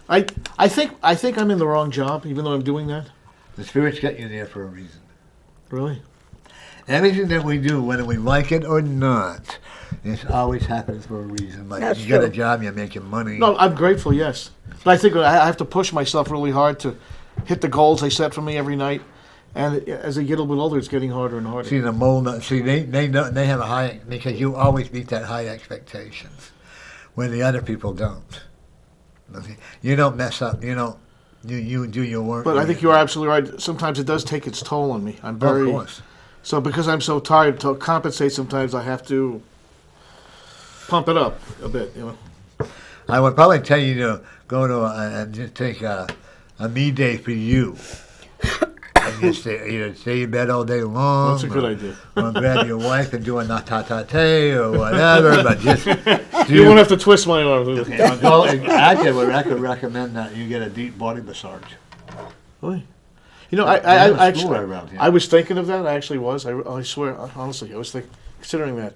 I think I'm in the wrong job, even though I'm doing that. The spirits get you there for a reason. Really? Everything that we do, whether we like it or not, it's always happening for a reason. Like That's you get a true. job, you're making money. No, I'm grateful, yes, but I think I have to push myself really hard to hit the goals they set for me every night. And as I get a little bit older, it's getting harder and harder. See the mold. See they know, they have a high because you always meet that high expectations, when the other people don't. Okay? You don't mess up. You don't. You do your work. But I think you are absolutely right. Sometimes it does take its toll on me. I'm Of very course. so because I'm so tired to compensate. Sometimes I have to pump it up a bit. You know. I would probably tell you to go to and just take a me day for you. And just stay in bed all day long. That's a good idea. Or grab your wife and do a natatate or whatever, but just do. You won't have to twist my arm. do you? Actually, I could recommend that you get a deep body massage. Really? You know, They have I a school actually, around here. I was thinking of that. I actually was. I swear, honestly, I was considering that.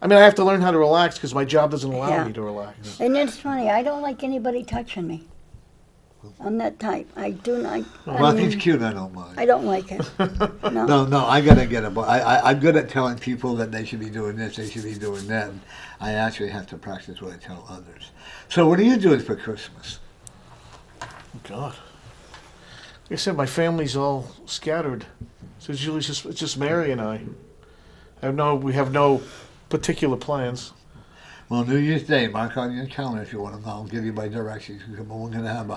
I mean, I have to learn how to relax because my job doesn't allow Yeah. me to relax. And it's funny, I don't like anybody touching me. I'm that type. I do not. Well, if he's cute, I don't mind. I don't like it. No. No, I gotta get a. I'm good at telling people that they should be doing this, they should be doing that. And I actually have to practice what I tell others. So, what are you doing for Christmas? Oh, God. Like I said, my family's all scattered. So it's usually just Mary and I. We have no particular plans. Well, New Year's Day, mark on your calendar if you want to. I'll give you my directions. We're gonna have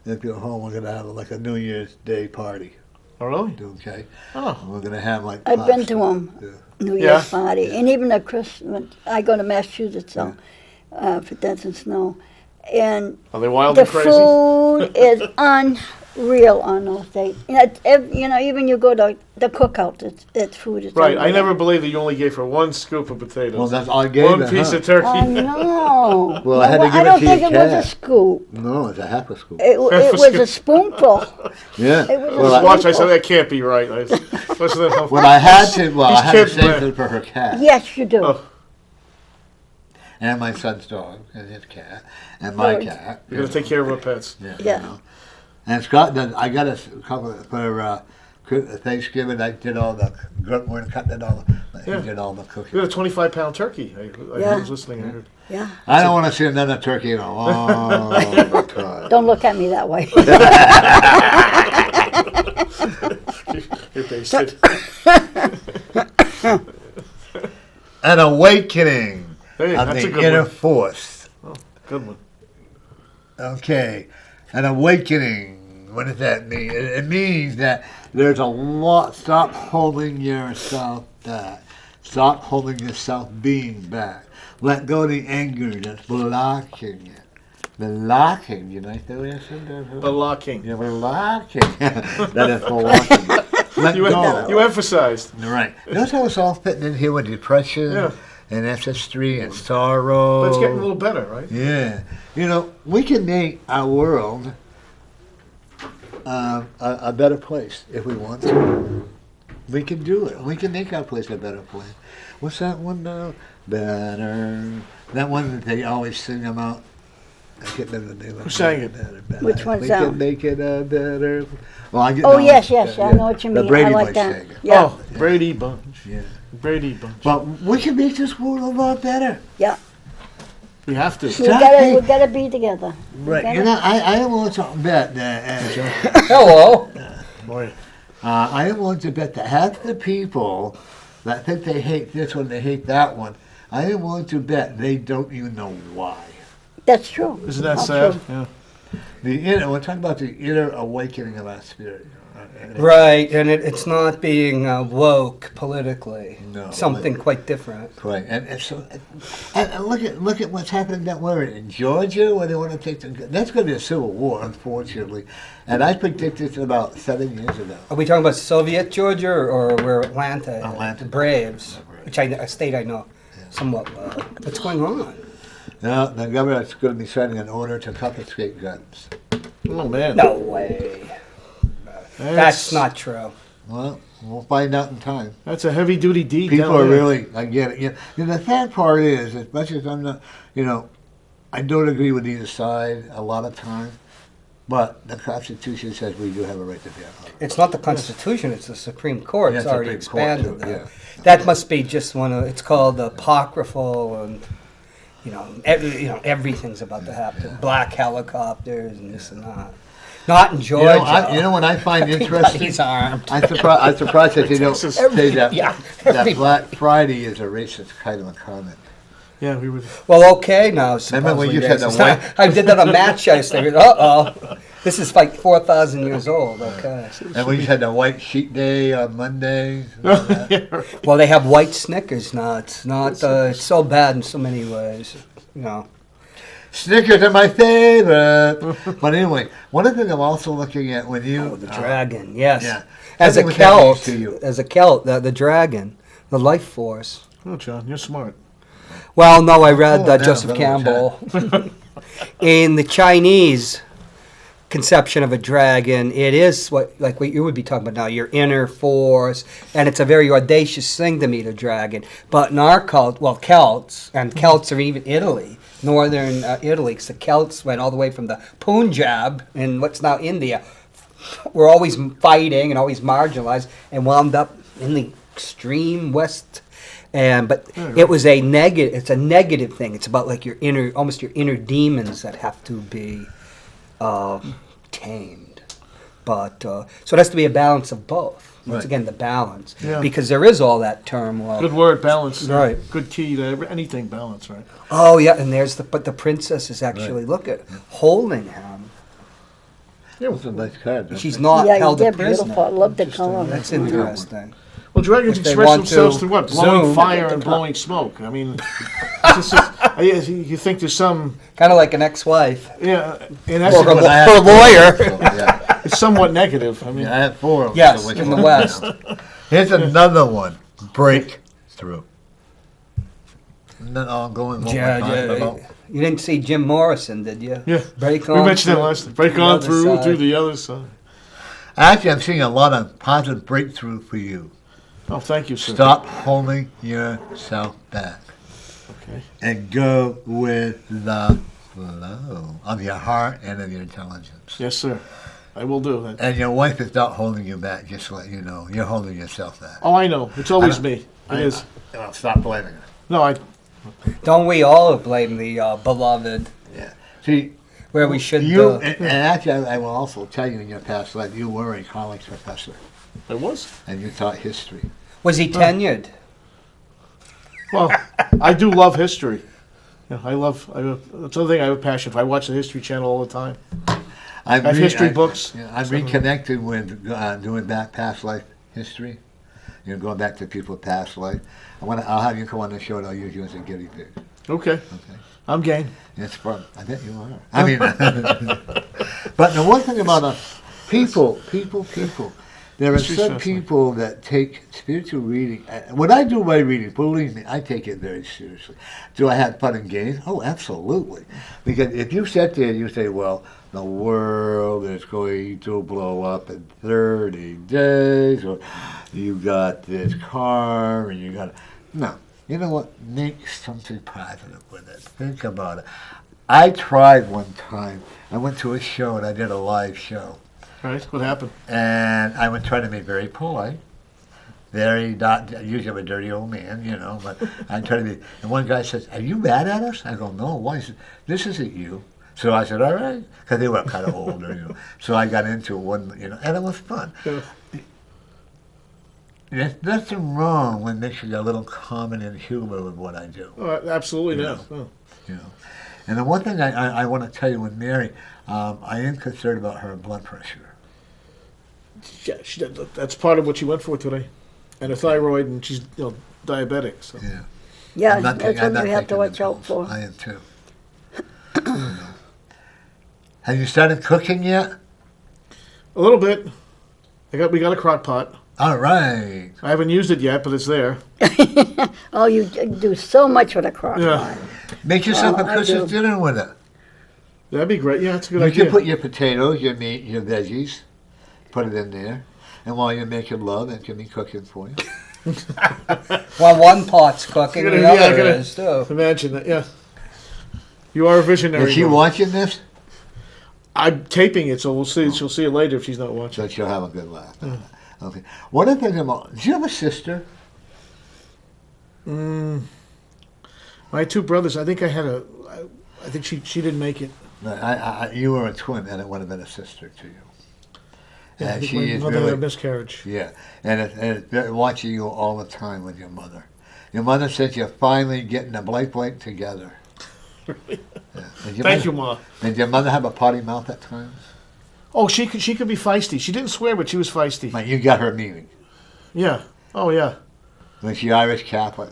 if you're home, we're gonna have like a New Year's Day party. Oh, really? Okay. Oh. We're gonna have like. I've been pots. to them. Yeah. New Yeah. Year's party, and even a Christmas. I go to Massachusetts, so if it doesn't snow, and Are they wild the and crazy? food is unreal on those days. Even you go to the cookout, it's food. It's Right. I unreal. never believed that you only gave her one scoop of potatoes. Well, that's all I gave one her, piece huh? of turkey. I know. Well, I had to give I it don't to think your it was a cat. scoop. No, it's a half a scoop. It was a spoonful. Yeah. It was Well, a Watch, I said that can't be right. Listen to how Well, I had to. Well, These I had to kids, save man. it for her cat, Yes, you do. Oh. and my son's dog, and his cat, and my Lord. cat. You're gonna take care of our pets. Yeah. Yeah. You know. And Scott, I got a couple for Thanksgiving. I did all the we're cutting all. Yeah. He did all the cooking. You got a 25-pound turkey. I Yeah. was listening. I heard. Yeah. I don't want to see another turkey in a long time. Don't look at me that way. You're basted. An awakening Hey, of that's a the good inner one. force. Good one. Okay, an awakening. What does that mean? It means that there's a lot. Stop holding yourself back. Stop holding yourself being back. Let go of the anger that's blocking it. Blocking. You like the way I said that? The locking. Yeah, blocking. That is blocking. Let go. You emphasized. Right. Notice how it's all fitting in here with depression Yeah. and ancestry and sorrow. But it's getting a little better, right? Yeah. We can make our world a better place if we want to. We can do it. We can make our place a better place. What's that one now? Better. That one that they always sing about. I can't remember the name of it. Who sang it? Better. Which one's we that? can make it a better. Well, I get Oh, no, yes, I know what you The mean. Brady I like Bunch that. sang it. Yeah. Oh, Brady Bunch. Yeah. Brady Bunch. But we can make this world a lot better. Yeah. We have to. We gotta be together. Right. gotta- I am willing to bet that. Hello. Boy. I am willing to bet that half the people that think they hate this one, they hate that one, I am willing to bet they don't even know why. That's true. Isn't that That's sad? true. Yeah. We're talking about the inner awakening of our spirit. Right, and it's not being woke politically. No, Something quite different. Right, and so, and look at what's happening down where in Georgia, where they want to take that's going to be a civil war, unfortunately, and I predicted it about 7 years ago. Are we talking about Soviet Georgia or where Atlanta? Atlanta. The Braves, The Braves. which a state I know somewhat well. What's going on? Now the governor's going to be signing an order to confiscate guns. Oh man. No way. That's not true. Well, we'll find out in time. That's a heavy duty deed. People down are there. really, I get it. The sad part is, as much as I'm not, I don't agree with either side a lot of times, but the Constitution says we do have a right to bear arms. It's not the Constitution, it's the Supreme Court. Yeah, It's already Supreme Court, expanded too, that. yeah. That must be just one of, it's called apocryphal and, everything's about to happen. Black helicopters and this and that. Not in Georgia. You know what I find interesting? Everybody's armed. I'm surprised that you don't say that, Yeah, that everybody. Black Friday is a racist kind of a comment. Yeah, we were. Well, okay now. Remember when you supposedly said the racist. I did that on Match yesterday. Uh-oh. This is like 4,000 years old. Okay. And we had the white sheet day on Monday. Well, they have white Snickers now. It's not. It's so bad in so many ways. Snickers are my favorite. But anyway, one of the things I'm also looking at when you... The dragon, yes. yeah. As Tell a me what that means Celt, to you. the dragon, the life force. Oh, John, you're smart. Well, no, I read Oh, no, Joseph no, Campbell. In the Chinese conception of a dragon, it is what you would be talking about now, your inner force, and it's a very audacious thing to meet a dragon. But in our cult, well, Celts, and Celts are even Italy, northern Italy, 'cause the Celts went all the way from the Punjab in what's now India. Were always fighting and always marginalized, and wound up in the extreme west. But it was a negative. It's a negative thing. It's about like your inner demons that have to be tamed. But so it has to be a balance of both. Once Right. again, the balance, Yeah. because there is all that turmoil. Good word, balance. Right. Good key to anything, balance, right? Oh yeah, and but the princess is actually look at holding him. Yeah. That's a nice card. huh? She's not Yeah, held a they're beautiful. I prisoner. love the color. That's interesting. Well, dragons If they express want themselves to through what? Blowing zoom. fire and blowing smoke. I mean, it's just, you think there's some, Kind of like an ex-wife. yeah, in Or essence, But I her have lawyer. four, so, yeah. it's somewhat negative. I mean, Yeah, I have four of them. Yes, so which in the one? West. Here's another one. Breakthrough. Isn't that all going what we're talking about? You didn't see Jim Morrison, did you? yeah. Break We on mentioned that through last time. Break the on other through side. to the other side. Actually, I'm seeing a lot of positive breakthrough for you. Oh, thank you, sir. Stop holding yourself back Okay. and go with the flow of your heart and of your intelligence. Yes, sir. I will do that. And your wife is not holding you back, just to let you know. You're holding yourself back. Oh, I know. It's always me. It is. Well, stop blaming her. No, Don't we all blame the beloved, Yeah. See, where we should you, and actually, I will also tell you in your past life, you were a college professor I was. and you taught history. Was he tenured? Well, I do love history. Yeah, that's the other thing I have a passion for. I watch the History Channel all the time. I've I have history books. Yeah, I've reconnected with doing that past life history. Going back to people with past life. I'll have you come on the show and I'll use you as a guinea pig. Okay. Okay. I'm game. It's fun. I bet you are. I mean, but the one thing about people. There are History's some fascinating. people that take spiritual reading. When I do my reading, believe me, I take it very seriously. Do I have fun and games? Oh, absolutely. Because if you sit there and you say, well, the world is going to blow up in 30 days, or you got this car, and you got... No. You know what? Make something positive with it. Think about it. I tried one time. I went to a show, and I did a live show. Right? What happened? And I would try to be very polite, very not. Usually I'm a dirty old man, but I try to be. And one guy says, "Are you mad at us?" I go, "No. Why?" He said, "This isn't you." So I said, "All right," because they were kind of older, So I got into one, and it was fun. Yeah. There's nothing wrong with mixing a little comedy and humor with what I do. Oh, absolutely Yeah. not. Oh. And the one thing I want to tell you with Mary, I am concerned about her blood pressure. Yeah, that's part of what she went for today, and her thyroid, and she's diabetic. So. Yeah. Yeah, I'm not that's taking- I'm what not we have to taking the watch out pills. for. I am too. Have you started cooking yet? A little bit. We got a crock pot. All right. I haven't used it yet, but it's there. Oh, you do so much with a crock Yeah. pot. Make yourself Oh, a I Christmas do. dinner with it. That'd be great. Yeah, that's a good You idea. can put your potatoes, your meat, your veggies, put it in there, and while you're making love, it can be cooking for you. Well, one pot's cooking, I the gotta- yeah, I other gotta- is too. Imagine that. Yeah. You are a visionary. Is she though. watching this? I'm taping it, so we'll see. She'll see it later if she's not watching. So she'll have a good laugh. Okay. One of the things about, do you have a sister? My two brothers. I think I had a. I think she didn't make it. No, you were a twin, and it would have been a sister to you. Yeah, I And think she my is mother had really, a miscarriage. yeah, and it's watching you all the time with your mother. Your mother says you're finally getting the Blake together. Yeah. Thank you, Ma. Did your mother have a potty mouth at times? Oh, she could be feisty. She didn't swear, but she was feisty. Like you got her meeting. Yeah. Oh yeah. Was she Irish Catholic?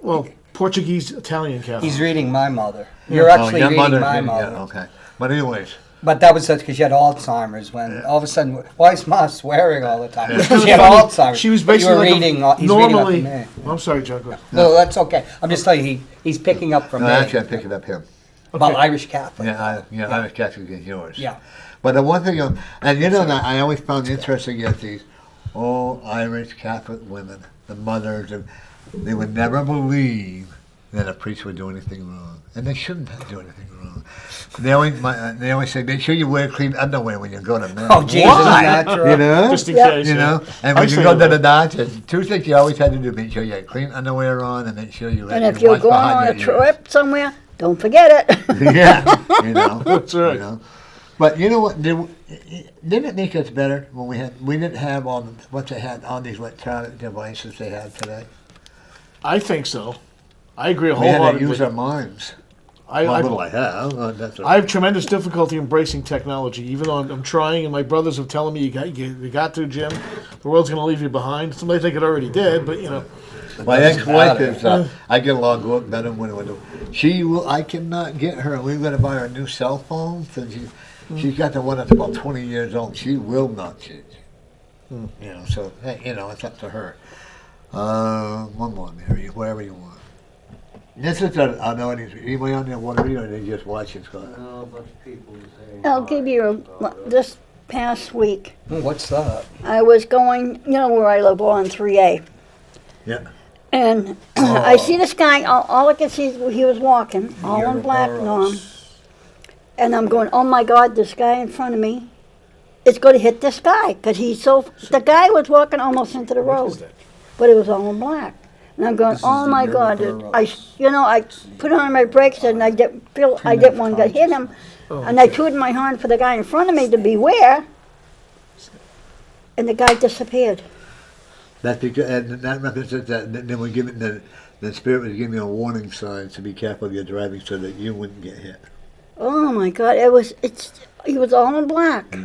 Well, Portuguese, Italian Catholic. He's reading my mother. You're actually your reading mother my did, mother. Yeah, okay. But anyways, But that was because she had Alzheimer's. When all of a sudden, why is Ma swearing all the time? She had Alzheimer's. She was But basically you were like reading. a, He's normally. reading up to me. I'm sorry, John. Go ahead. No, that's okay. I'm just telling you, he's picking up from no, me actually, I'm picking up him. about Irish Catholic. Yeah, Irish Catholic is yours. Yeah. But the one thing, and you know that I always found interesting is these old Irish Catholic women, the mothers, and they would never believe that a priest would do anything wrong, and they shouldn't do anything wrong. They always say, make sure you wear clean underwear when you go to mass. Oh, Jesus, Why? natural. You know, Just in Yeah. case. you know, and I when you say go to that. the doctor, two things you always had to do: make sure you had clean underwear on, and make sure you. And you if you're wash going behind on a your ears. trip somewhere, don't forget it. Yeah, you know. That's right. You know. But you know what? Didn't it make us better when we didn't have what they had, all these electronic devices they have today? I think so. I agree We had to use wholeheartedly. our minds. I What little I have. That's I have tremendous difficulty embracing technology, even though I'm trying, and my brothers are telling me, you got to, Jim. The world's going to leave you behind. Somebody think it already did, but, you know. my ex-wife is. I get along good better when she will. I cannot get her. We've got to buy her a new cell phone. So she's got the one that's about 20 years old. She will not change. You know. So hey, you know, it's up to her. One more, Mary. Wherever you want. This is I know anybody on there want to read, or they just watch it. Scott? I'll give you this past week. What's that? I was going, where I live on 3A. Yeah. And I see this guy, all I could see is he was walking, all in black on. And I'm going, oh my God, this guy in front of me is going to hit this guy. Because the guy was walking almost into the What is road, that? but it was all in black. And I'm going, oh my God. I put on my brakes and I didn't want to hit him. And I tooted my horn for the guy in front of me to beware. And the guy disappeared. That's because, and that represents that then we're giving the spirit was giving you a warning sign to be careful of your driving so that you wouldn't get hit. Oh my God, he was all in black.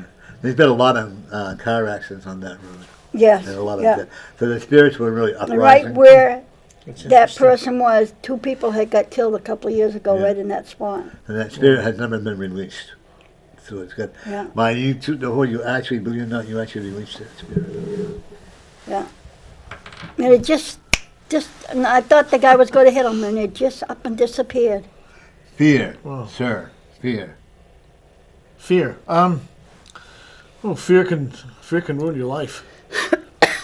There's been a lot of car accidents on that road. Yes, And a lot yeah. of so the spirits were really And uprising. right where That's that interesting. person was, 2 people had got killed a couple of years ago Yeah. right in that spot. And that spirit has never been released. So it's good. Yeah. By you to the whole, you actually, believe it or not, you actually released that spirit. Yeah. And it just, and I thought the guy was going to hit him, and it just up and disappeared. Fear, Wow. sir, fear. Fear. Fear can ruin your life.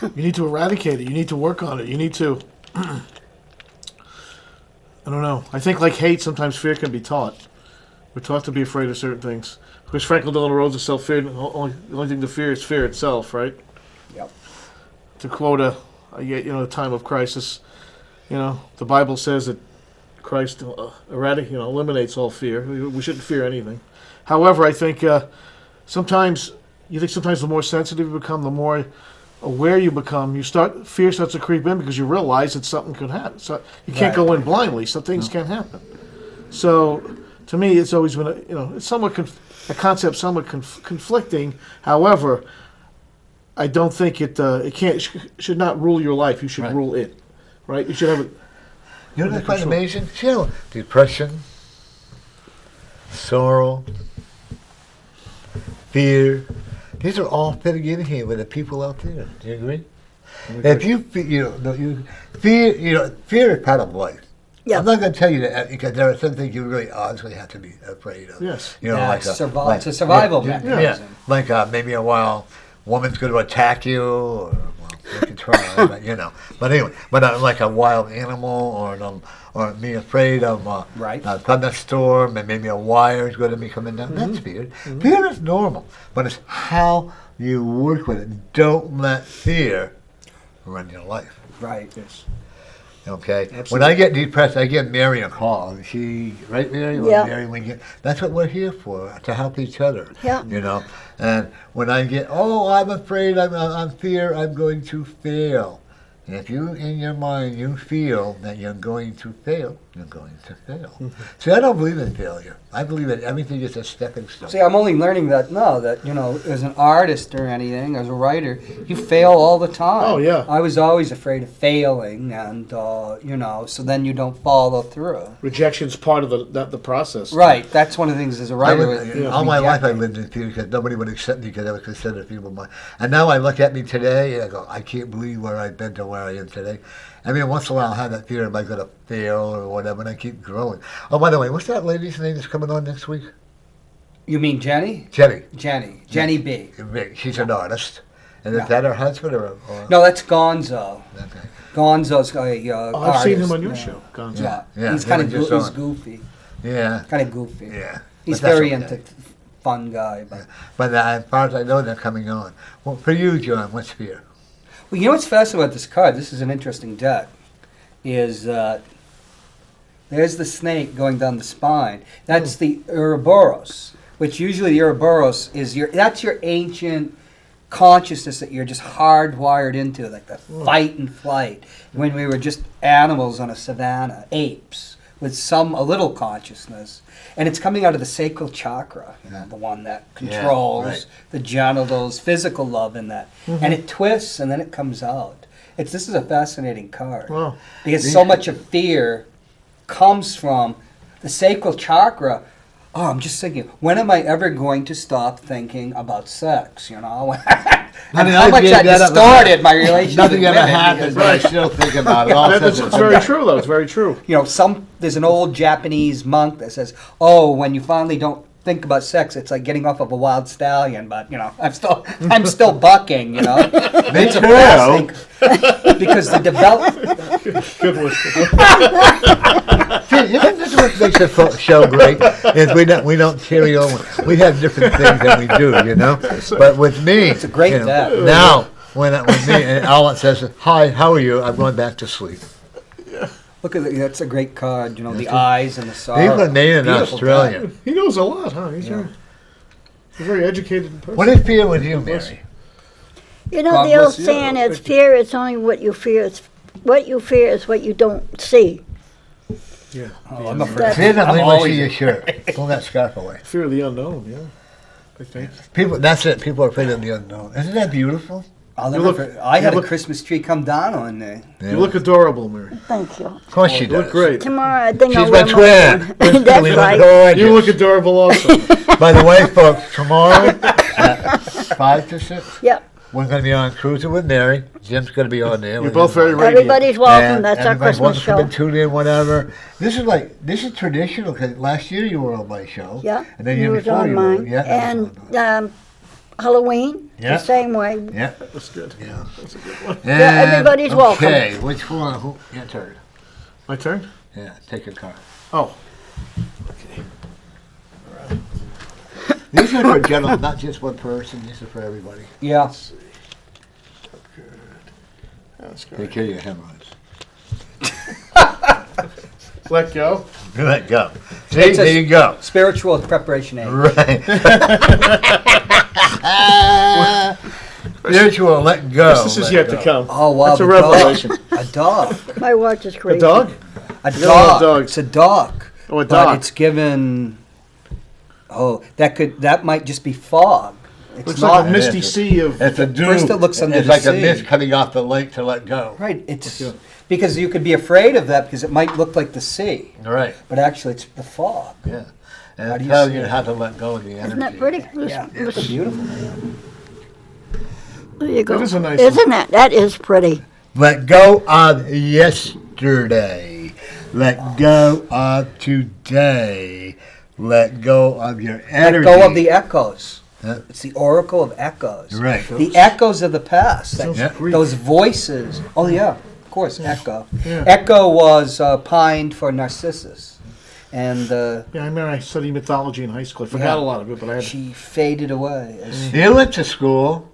You need to eradicate it. You need to work on it. You need to. I don't know. I think like hate, sometimes fear can be taught. We're taught to be afraid of certain things. Because Franklin Delano Roosevelt said, "Fear. The only thing to fear is fear itself." Right. Yep. To quote a time of crisis, the Bible says that Christ eliminates all fear. We shouldn't fear anything. However, I think sometimes the more sensitive you become, the more aware you become, fear starts to creep in because you realize that something could happen. So you can't go in blindly. So things can happen. So to me, it's always been it's somewhat a concept somewhat conflicting. However, I don't think it should not rule your life. You should Right. rule it, right? You should have it. You know Under that's quite control. amazing? You know, depression, sorrow, fear. These are all fitting in here with the people out there. Do you agree? If you fear is part of life. Yeah. I'm not going to tell you that because there are some things you really honestly have to be afraid of. Yes. You know, Yeah, like it's a survival yeah, mechanism. Yeah. Like maybe a wild woman's going to attack you, or well, you can try, but you know. But anyway, like a wild animal, or me afraid of Right. a thunderstorm, and maybe a wire is going to be coming down. That's fear. Fear is normal, but it's how you work with it. Don't let fear run your life. Right. Yes. Okay. When Absolutely. I get depressed, I give Mary a call. And she, right, Mary? Well, Yeah. Mary, that's what we're here for, to help each other. Yeah. You know. And when I get, I'm afraid, I'm fear, I'm going to fail. And if you, in your mind, you feel that you're going to fail, you're going to fail. See, I don't believe in failure. I believe that everything is a stepping stone. See, I'm only learning that now that, as an artist or anything, as a writer, you fail all the time. Oh, yeah. I was always afraid of failing, and, so then you don't follow through. Rejection's part of the process. Right, that's one of the things as a writer. All my life I rejecting. lived in fear because nobody would accept me because I was considered a feeble mind. And now I look at me today and I go, I can't believe where I've been to where I am today. I mean, once in a while I have that fear, am I going to fail or whatever, and I keep growing. Oh, by the way, what's that lady's name that's coming on next week? You mean Jenny? Jenny. Jenny B. She's an artist. And Yeah. is that her husband or? No, that's Gonzo. Okay. Gonzo's a Oh, I've seen him artist, on your yeah. show, Gonzo. Yeah, Yeah, he's they kind were of just he's on. goofy, Yeah. kind of goofy. Yeah. He's But that's very okay. into fun guy. But But as far as I know, they're coming on. Well, for you, John, what's fear? well, you know what's fascinating about this card? This is an interesting deck. Is there's the snake going down the spine. That's the Ouroboros, which usually the Ouroboros is that's your ancient consciousness that you're just hardwired into, like the fight and flight. When we were just animals on a savanna, apes with a little consciousness, and it's coming out of the sacral chakra, the one that controls right. the genitals, physical love in that, and it twists and then it comes out. This is a fascinating card Wow. because so much of fear comes from the sacral chakra. Oh, I'm just thinking, when am I ever going to stop thinking about sex? And how much that distorted my relationship Nothing with ever women, happened, because, but I still think about it. All It's said and very done. true, though. It's very true. there's an old Japanese monk that says, "Oh, when you finally don't think about sex, it's like getting off of a wild stallion." But I'm still bucking. It's a fascinating because the Good one. See, you think this is what makes the show great? Is we don't carry on. We have different things that we do, But with me, it's a great deck. Now, with me, and all it says is, "Hi, how are you? I'm going back to sleep." Look at that's a great card. The eyes and the sorrow. These were made in Beautiful Australia. card. He knows a lot, huh? He's a very educated person. What is fear with you, Mary? You know, God the old bless you. saying is fear is only what you fear. What you fear is what you don't see. Yeah. Oh, I'm afraid. That's- Fear doesn't I'm leave always see your shirt. Pull that scarf away. Fear of the unknown, yeah. I think. People, that's it. People are afraid of the unknown. Isn't that beautiful? I'll You never look- forget. I had you a look- Christmas tree come down on me. Yeah. You look adorable, Mary. Thank you. Of course she You look does. great. Tomorrow I think She's I'll my wear twin. one. That's We look right. gorgeous. You look adorable also. By the way, folks, tomorrow at 5 to 6, Yep. we're going to be on Cruising with Mary. Jim's going to be on there. You're with both his very wife. radiant. Everybody's welcome. And That's our everybody Christmas wants to come show. and tune in, whatever. This is traditional because last year you were on my show. Yeah. And then you year was before on you mine. were. Yeah. that was And on Halloween, Yeah. the same way. mine. Yeah. That's good. Yeah. That's a good one. Yeah, everybody's welcome. Okay, which one? Who? Your turn. My turn? Yeah, take a card. Oh. These are for general, not just one person. These are for everybody. Yeah. That's Take great. care of your hemorrhoids. Let go. Let go. See, It's a- there you go. Spiritual preparation aid. Right. Spiritual, let go. This is let yet go. to come. Oh wow! That's a the dog. revelation. A dog. My watch is A crazy. dog? A You don't have dog. dogs. It's a dog. Oh, a But dog. it's given. Oh, that might just be fog. Looks not. like a misty sea of. It's a dew. First it looks under It's the like a sea. mist coming off the lake to let go. Right, it's, Yeah. because you could be afraid of that because it might look like the sea, Right. but actually it's the fog. Yeah. And How it do you tells see you it? how to let go of the energy. Isn't that pretty? Yeah, it's beautiful. There you go. It is a nice Isn't that? That is pretty. Let go of yesterday. Let go of today. Let go of your energy. Let go of the echoes. Yeah. It's the oracle of echoes. Right. The echoes of the past. Yeah. Those voices. Oh yeah, of course, echo. Yeah. Echo was pined for Narcissus, and Yeah, I remember I studied mythology in high school. I forgot Yeah. a lot of it, but I had. she faded away. As You went to school.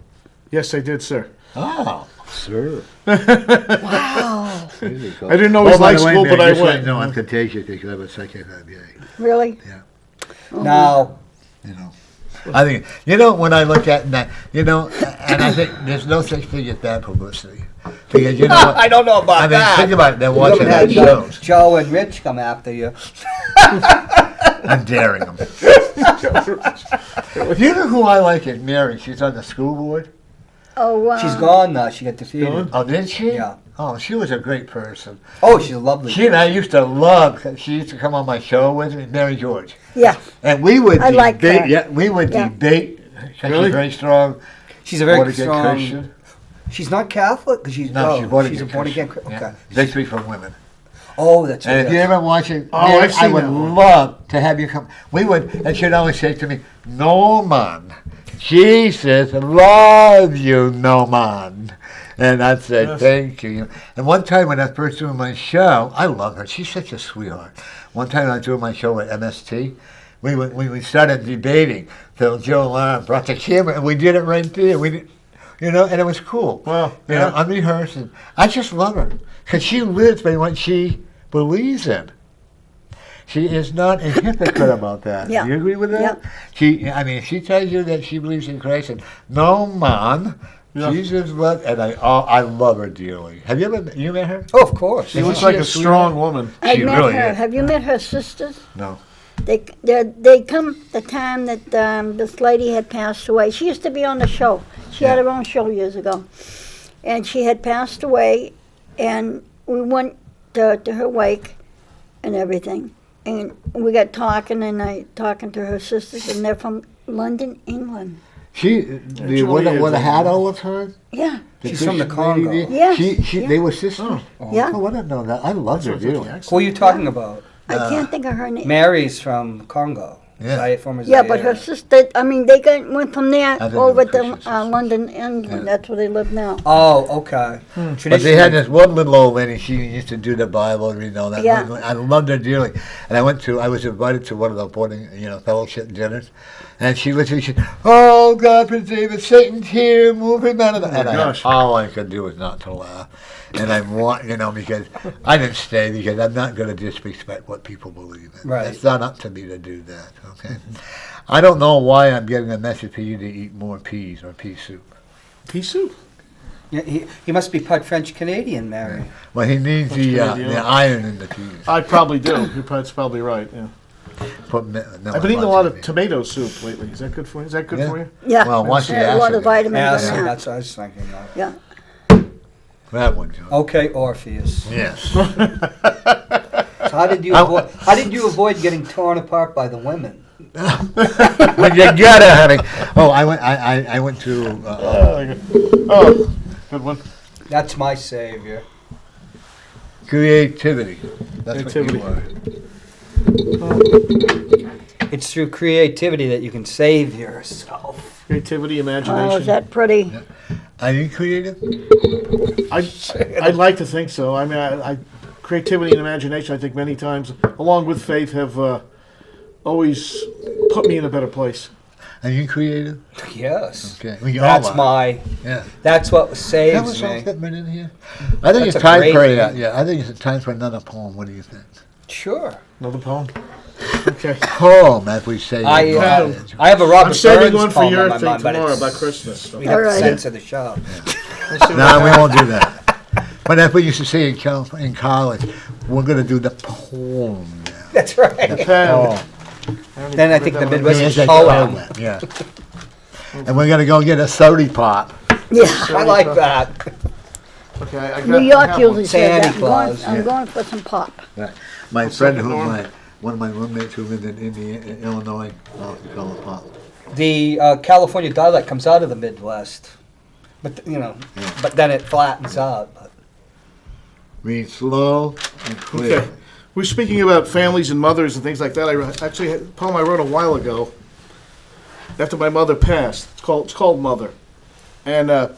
Yes, I did, sir. Oh, sir. Wow. I didn't always like school, but I went. No, I'm contagious because I'm a psychic IBA. Really? Now, You know. I think, you know, when I look at that, you know, and I think there's no such thing as bad publicity. Because, you know what? I don't know about I mean, that. think about it. They're You watching haven't that had shows. Joe and Rich come after you. I'm daring them. You know who I like is Mary. She's on the school board. Oh, wow. She's gone now. She got defeated. Gone? Oh, did she? Yeah. Oh, she was a great person. Oh, she's lovely. She and I used to love. She used to come on my show with me, Mary George, Yeah. and we would I like debate. her. Yeah, we would Yeah. debate. Really? She's very strong. She's a very Born again strong. Christian. She's not Catholic. 'Cause she's No, she's born she's again. a born again. Christian. Okay. Yeah. Victory for women. Oh, that's And right. if you ever watch it, Oh, Mary, I've seen I would that one. love to have you come. We would, and she'd always say to me, "No man, Jesus love you, no man." And I'd say, Yes. "Thank you." And one time when I was first doing my show, I love her. She's such a sweetheart. One time I was doing my show at MST. We started debating. So Joe Alarm brought the camera, and we did it right there. We did, you know, and it was cool. Wow, You yeah. know, unrehearsed. And I just love her because she lives by what she believes in. She is not a hypocrite about that. Yeah. Do you agree with that? Yeah. She tells you that she believes in Christ, and no man, Yeah. Jesus loved, and I love her dearly. Have you met her? Oh, of course. She Isn't looks she like a a sweetheart? strong woman. I She met really her. is. Have you met her sisters? No. They come the time that this lady had passed away. She used to be on the show. She had Yeah. her own show years ago. And she had passed away, and we went to her wake and everything. And we got talking, and I talking to her sisters, and they're from London, England. She the one that wore the hat all the time. Yeah, She's from the Christian lady? Congo. Yes, She yeah. they were sisters. yeah. Oh, I didn't know that. I love her That's what dearly. the accent. Who are you talking about? I can't think of her name. Mary's from Congo. Yeah. Former Yeah, but her Zaire. sister, I mean, they went from there didn't know over Christian to sisters. London, England. Yeah. That's where they live now. Oh, okay. But they had this one little old lady. She used to do the Bible, you know. That Yeah. little- I loved her dearly. And I was invited to one of the boarding, fellowship dinners. And she literally said, "Oh, God, for David, Satan's here, move him out of the." And gosh. all I could do was not to laugh. And I want, because I didn't stay because I'm not going to disrespect what people believe in. Right. It's not up to me to do that. Okay. I don't know why I'm getting a message for you to eat more peas or pea soup. Pea soup. Yeah, he must be part French Canadian, Mary. Well, he needs That's Canadian. the iron in the peas. I probably do. That's probably right. Yeah. I've I've been eating a lot of tomato soup lately. Is that good for you? Is that good Yeah. for you? Yeah, Well, once the a lot acid- of vitamins Yeah, in that. that's what I was thinking of. Yeah. That one, John. Okay, Orpheus. Yes. So how did you avoid getting torn apart by the women? When you get it, honey. Oh, I went to. Oh, good one. That's my savior. Creativity. That's Creativity. what you are. It's through creativity that you can save yourself. Creativity, imagination. Oh, is that pretty? Are you creative? I'd like to think so. I mean, I creativity and imagination, I think many times, along with faith, have always put me in a better place. Are you creative? Yes. Okay. We all are. Yeah. That's what That saves was all me. fitment in here. I think That's it's a time great for thing. I think it's time for another poem. What do you think? Sure. Another poem? Okay. Poem, as we say. I in college. I have a Robert I'm saving Burns one for poem your on my thing mind, but tomorrow it's- by Christmas. So. We have All to right. censor the show. No, we won't do that. But that's what we used to say in college. We're going to do the poem now. That's right. Oh. Then I think the Midwest Yes, is that's poem. poem, yeah. And we're gonna go get a soda pop. Yeah. I like that. Okay, I got. New I York have usually one. says that. Santa Claus, I'm yeah. going for some pop. My friend second, Norm. one of my roommates who lived in Illinois, call it pop. The California dialect comes out of the Midwest, but but then it flattens out. But. Read slow and clear. Okay. We're speaking about families and mothers and things like that. Actually had a poem I wrote a while ago after my mother passed. It's called Mother. And it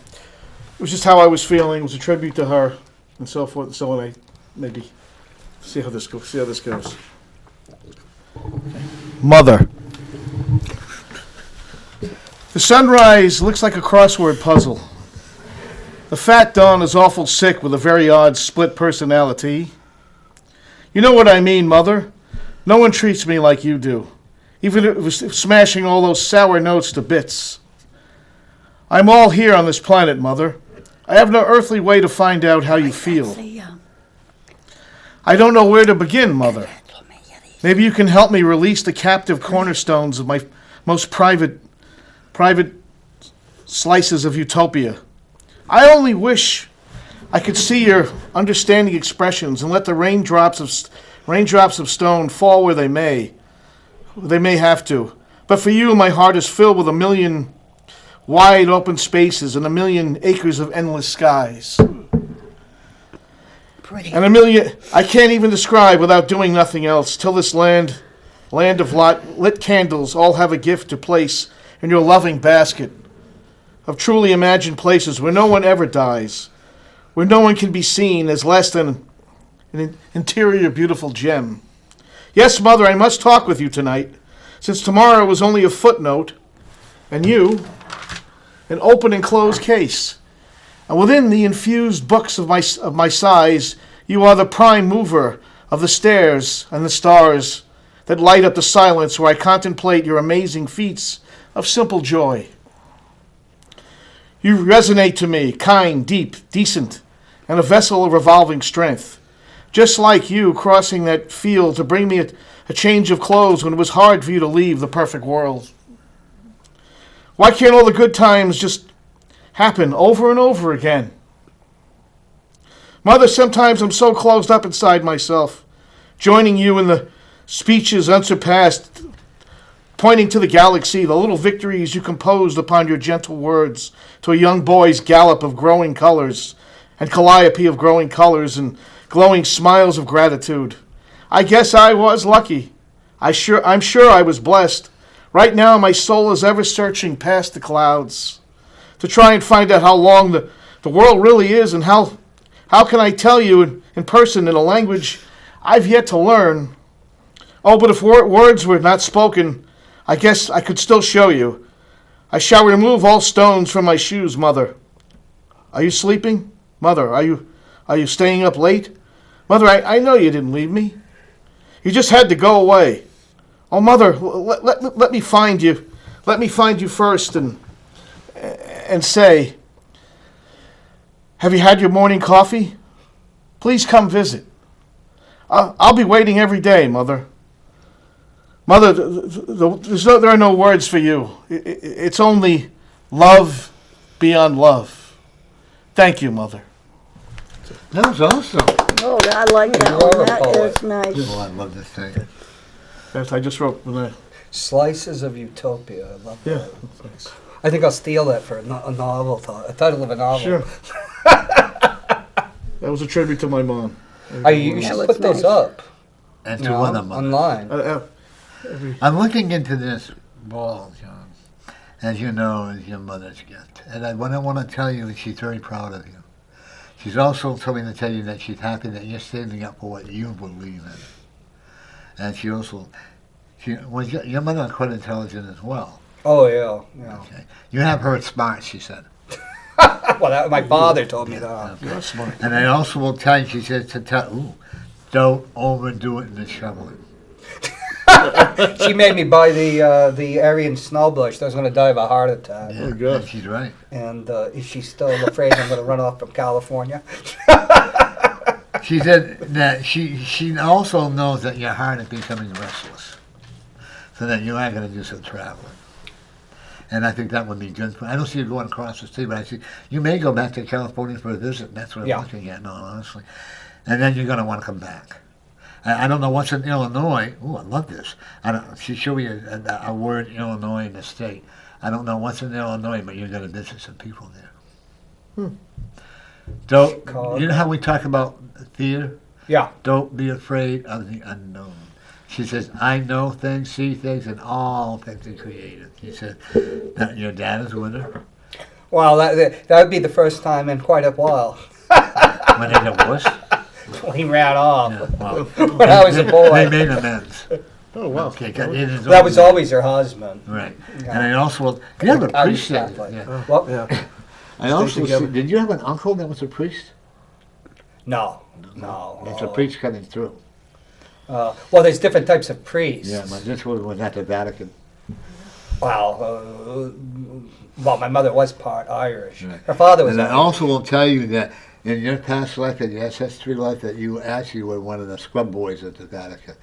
was just how I was feeling. It was a tribute to her and so forth and so on. I maybe see how this goes. Mother. The sunrise looks like a crossword puzzle. The fat Dawn is awful sick with a very odd split personality. You know what I mean, Mother? No one treats me like you do, even if it was smashing all those sour notes to bits. I'm all here on this planet, Mother. I have no earthly way to find out how you feel. I don't know where to begin, Mother. Maybe you can help me release the captive cornerstones of my most private slices of utopia. I only wish I could see your understanding expressions and let the raindrops of stone fall where they may. They may have to. But for you, my heart is filled with a million wide open spaces and a million acres of endless skies. Pretty. And a million I can't even describe without doing nothing else, till this land of lit candles all have a gift to place in your loving basket of truly imagined places where no one ever dies, where no one can be seen as less than an interior beautiful gem. Yes, Mother, I must talk with you tonight, since tomorrow is only a footnote, and you, an open and closed case. And within the infused books of my size, you are the prime mover of the stairs and the stars that light up the silence where I contemplate your amazing feats of simple joy. You resonate to me, kind, deep, decent, and a vessel of revolving strength. Just like you crossing that field to bring me a change of clothes when it was hard for you to leave the perfect world. Why can't all the good times just happen over and over again? Mother, sometimes I'm so closed up inside myself, joining you in the speeches unsurpassed, pointing to the galaxy, the little victories you composed upon your gentle words, to a young boy's gallop of growing colors, and calliope of growing colors, and glowing smiles of gratitude. I guess I was lucky. I'm sure I was blessed. Right now, my soul is ever searching past the clouds to try and find out how long the world really is, and how can I tell you in person in a language I've yet to learn. Oh, but if words were not spoken, I guess I could still show you. I shall remove all stones from my shoes, Mother. Are you sleeping? Mother, are you staying up late? Mother, I know you didn't leave me. You just had to go away. Oh, Mother, let me find you. Let me find you first and say, have you had your morning coffee? Please come visit. I'll be waiting every day, Mother. Mother, there are no words for you. It's only love beyond love. Thank you, Mother. That was awesome. Oh, I like that You one. are a That poet. is nice. Oh, I love this thing. Yes, I just wrote. Slices of Utopia. I love Yeah. that. I think I'll steal that for a novel, a title of a novel. Sure. That was a tribute to my mom. You That should was put those nice. up And to one of them. online. I'm looking into this ball, John, as you know, is your mother's gift. And what I want to tell you is she's very proud of you. She's also telling me to tell you that she's happy that you're standing up for what you believe in. And she also, your mother is quite intelligent as well. Oh, yeah. Okay. You have her smart, she said. Well, my father told me that. You're smart. And I also will tell you, she said don't overdo it in the shoveling. She made me buy the Aryan snow bush. I was going to die of a heart attack. Yeah, God. she's right. And is she still afraid I'm going to run off from California? She said that she also knows that your heart is becoming restless, so that you are going to do some traveling. And I think that would be good. I don't see you going across the state, but I see you may go back to California for a visit. And that's what Yeah. I'm looking at, no, honestly. And then you're going to want to come back. I don't know what's in Illinois. Oh, I love this. She showed me a word Illinois in the state. I don't know what's in Illinois, but you're going to visit some people there. Don't, Chicago. you know how we talk about fear? Yeah. Don't be afraid of the unknown. She says, I know things, see things, and all things are created. She said, that your dad is with her. Well, that would be the first time in quite a while. When they divorced. He ran off. Yeah, well, When I was a boy. They made amends. Oh, wow. Okay, 'cause it is That was always her husband. Right. Yeah. And I also, you have a I was priest there. Catholic. Yeah. Well, Yeah. I also, Stay together. did you have an uncle that was a priest? no. There's a priest coming through. Well, there's different types of priests. Yeah, but this one was at the Vatican. Well, my mother was part Irish. Right. Her father was And I Irish. also will tell you that in your past life, in your ancestry life, that you actually were one of the scrub boys at the Vatican.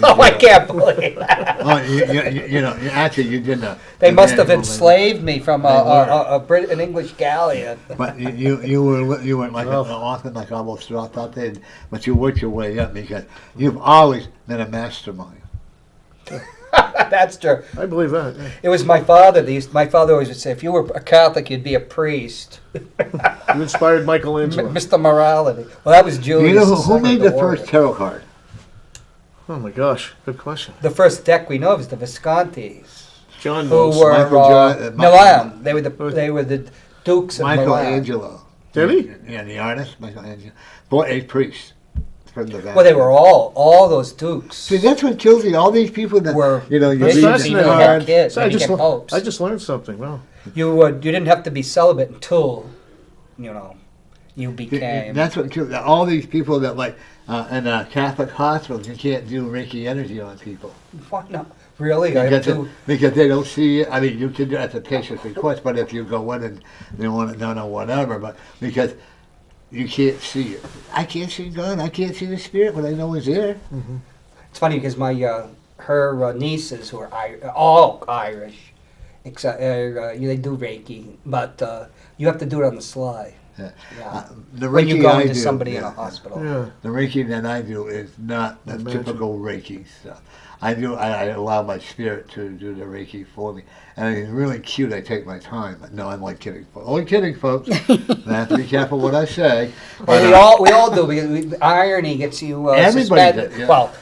Oh, I can't believe that. Oh, you know, you did the. They the must have medical- enslaved me from They were. an English galleon. But you were like an orphan, like almost throughout that day, but you worked your way up because you've always been a mastermind. That's true. I believe that. Yeah. It was my father. My father always would say, if you were a Catholic, you'd be a priest. You inspired Michelangelo. Mr. Morality. Well, that was Julius. You know who II, made the warrior. first tarot card? Oh my gosh, good question. The first deck we know of is the Viscontis, John who knows. were Michael Milan. They were the dukes of Milan. Michelangelo. Did he? Yeah, the artist, Michelangelo. Bought a priest from the Vatican. Well, they were all those dukes. See, that's what kills me. All these people that Were you you That's read the fascinating. card. Kids, So I and just, became popes. I just learned something. Wow. You didn't have to be celibate until, you became. That's what kills all these people that like in Catholic hospitals. You can't do Reiki energy on people Why not? Really? I have because they don't see it. I mean, you can do it at the patient's request, but if you go in and they want it done or whatever, but because you can't see it. I can't see God. I can't see the spirit, but I know He's there. It's funny because her nieces who are all Irish, except they do Reiki, but you have to do it on the sly. Yeah. Yeah. The When you Reiki go I into do, somebody in yeah, a hospital. Yeah. The Reiki that I do is not the Imagine. typical Reiki stuff. I allow my spirit to do the Reiki for me. And it's really cute. I take my time. But no, I'm only kidding. Only kidding, folks. I have to be careful what I say. Well, we all do because irony gets you Everybody suspended. does, yeah. Well,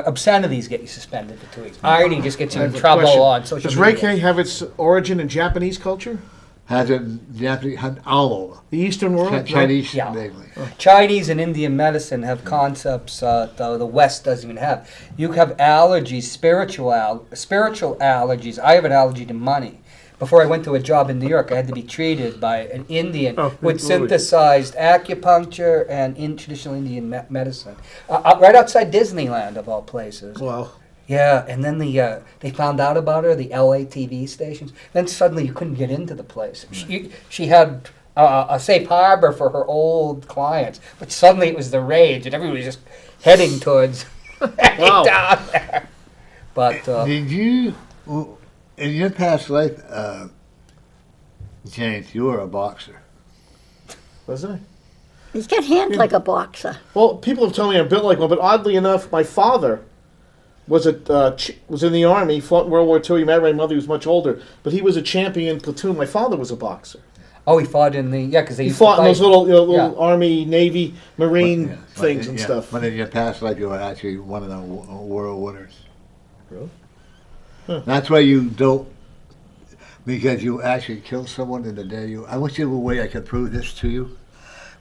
obscenities get you suspended for 2 weeks. Irony just gets you I in have a trouble question. on social Does media. Reiki have its origin in Japanese culture? Has it Japanese all over. The Eastern world? Chinese Yeah. mainly. Chinese and Indian medicine have concepts the West doesn't even have. You have allergies, spiritual allergies. I have an allergy to money. Before I went to a job in New York, I had to be treated by an Indian Oh, who had absolutely. synthesized acupuncture and traditional Indian medicine. Right outside Disneyland, of all places. Wow. Yeah, and then they found out about her, the LA TV stations. Then suddenly you couldn't get into the place. She had a safe harbor for her old clients, but suddenly it was the rage, and everybody was just heading towards Wow. down there. But Did you, in your past life, James, you were a boxer. Was I? He's got hands like a boxer. Well, people have told me I'm built like one, but oddly enough, my father was was in the army, fought in World War II. He married my mother, who was much older, but he was a champion platoon. My father was a boxer. he fought in the because they He used to fought in those fight. little Yeah. Army, Navy, Marine Yeah, but- things and yeah, stuff. But in your past life, you were actually one of the world winners. Really? That's why you don't, because you actually killed someone in the day you. I wish there were a way I could prove this to you,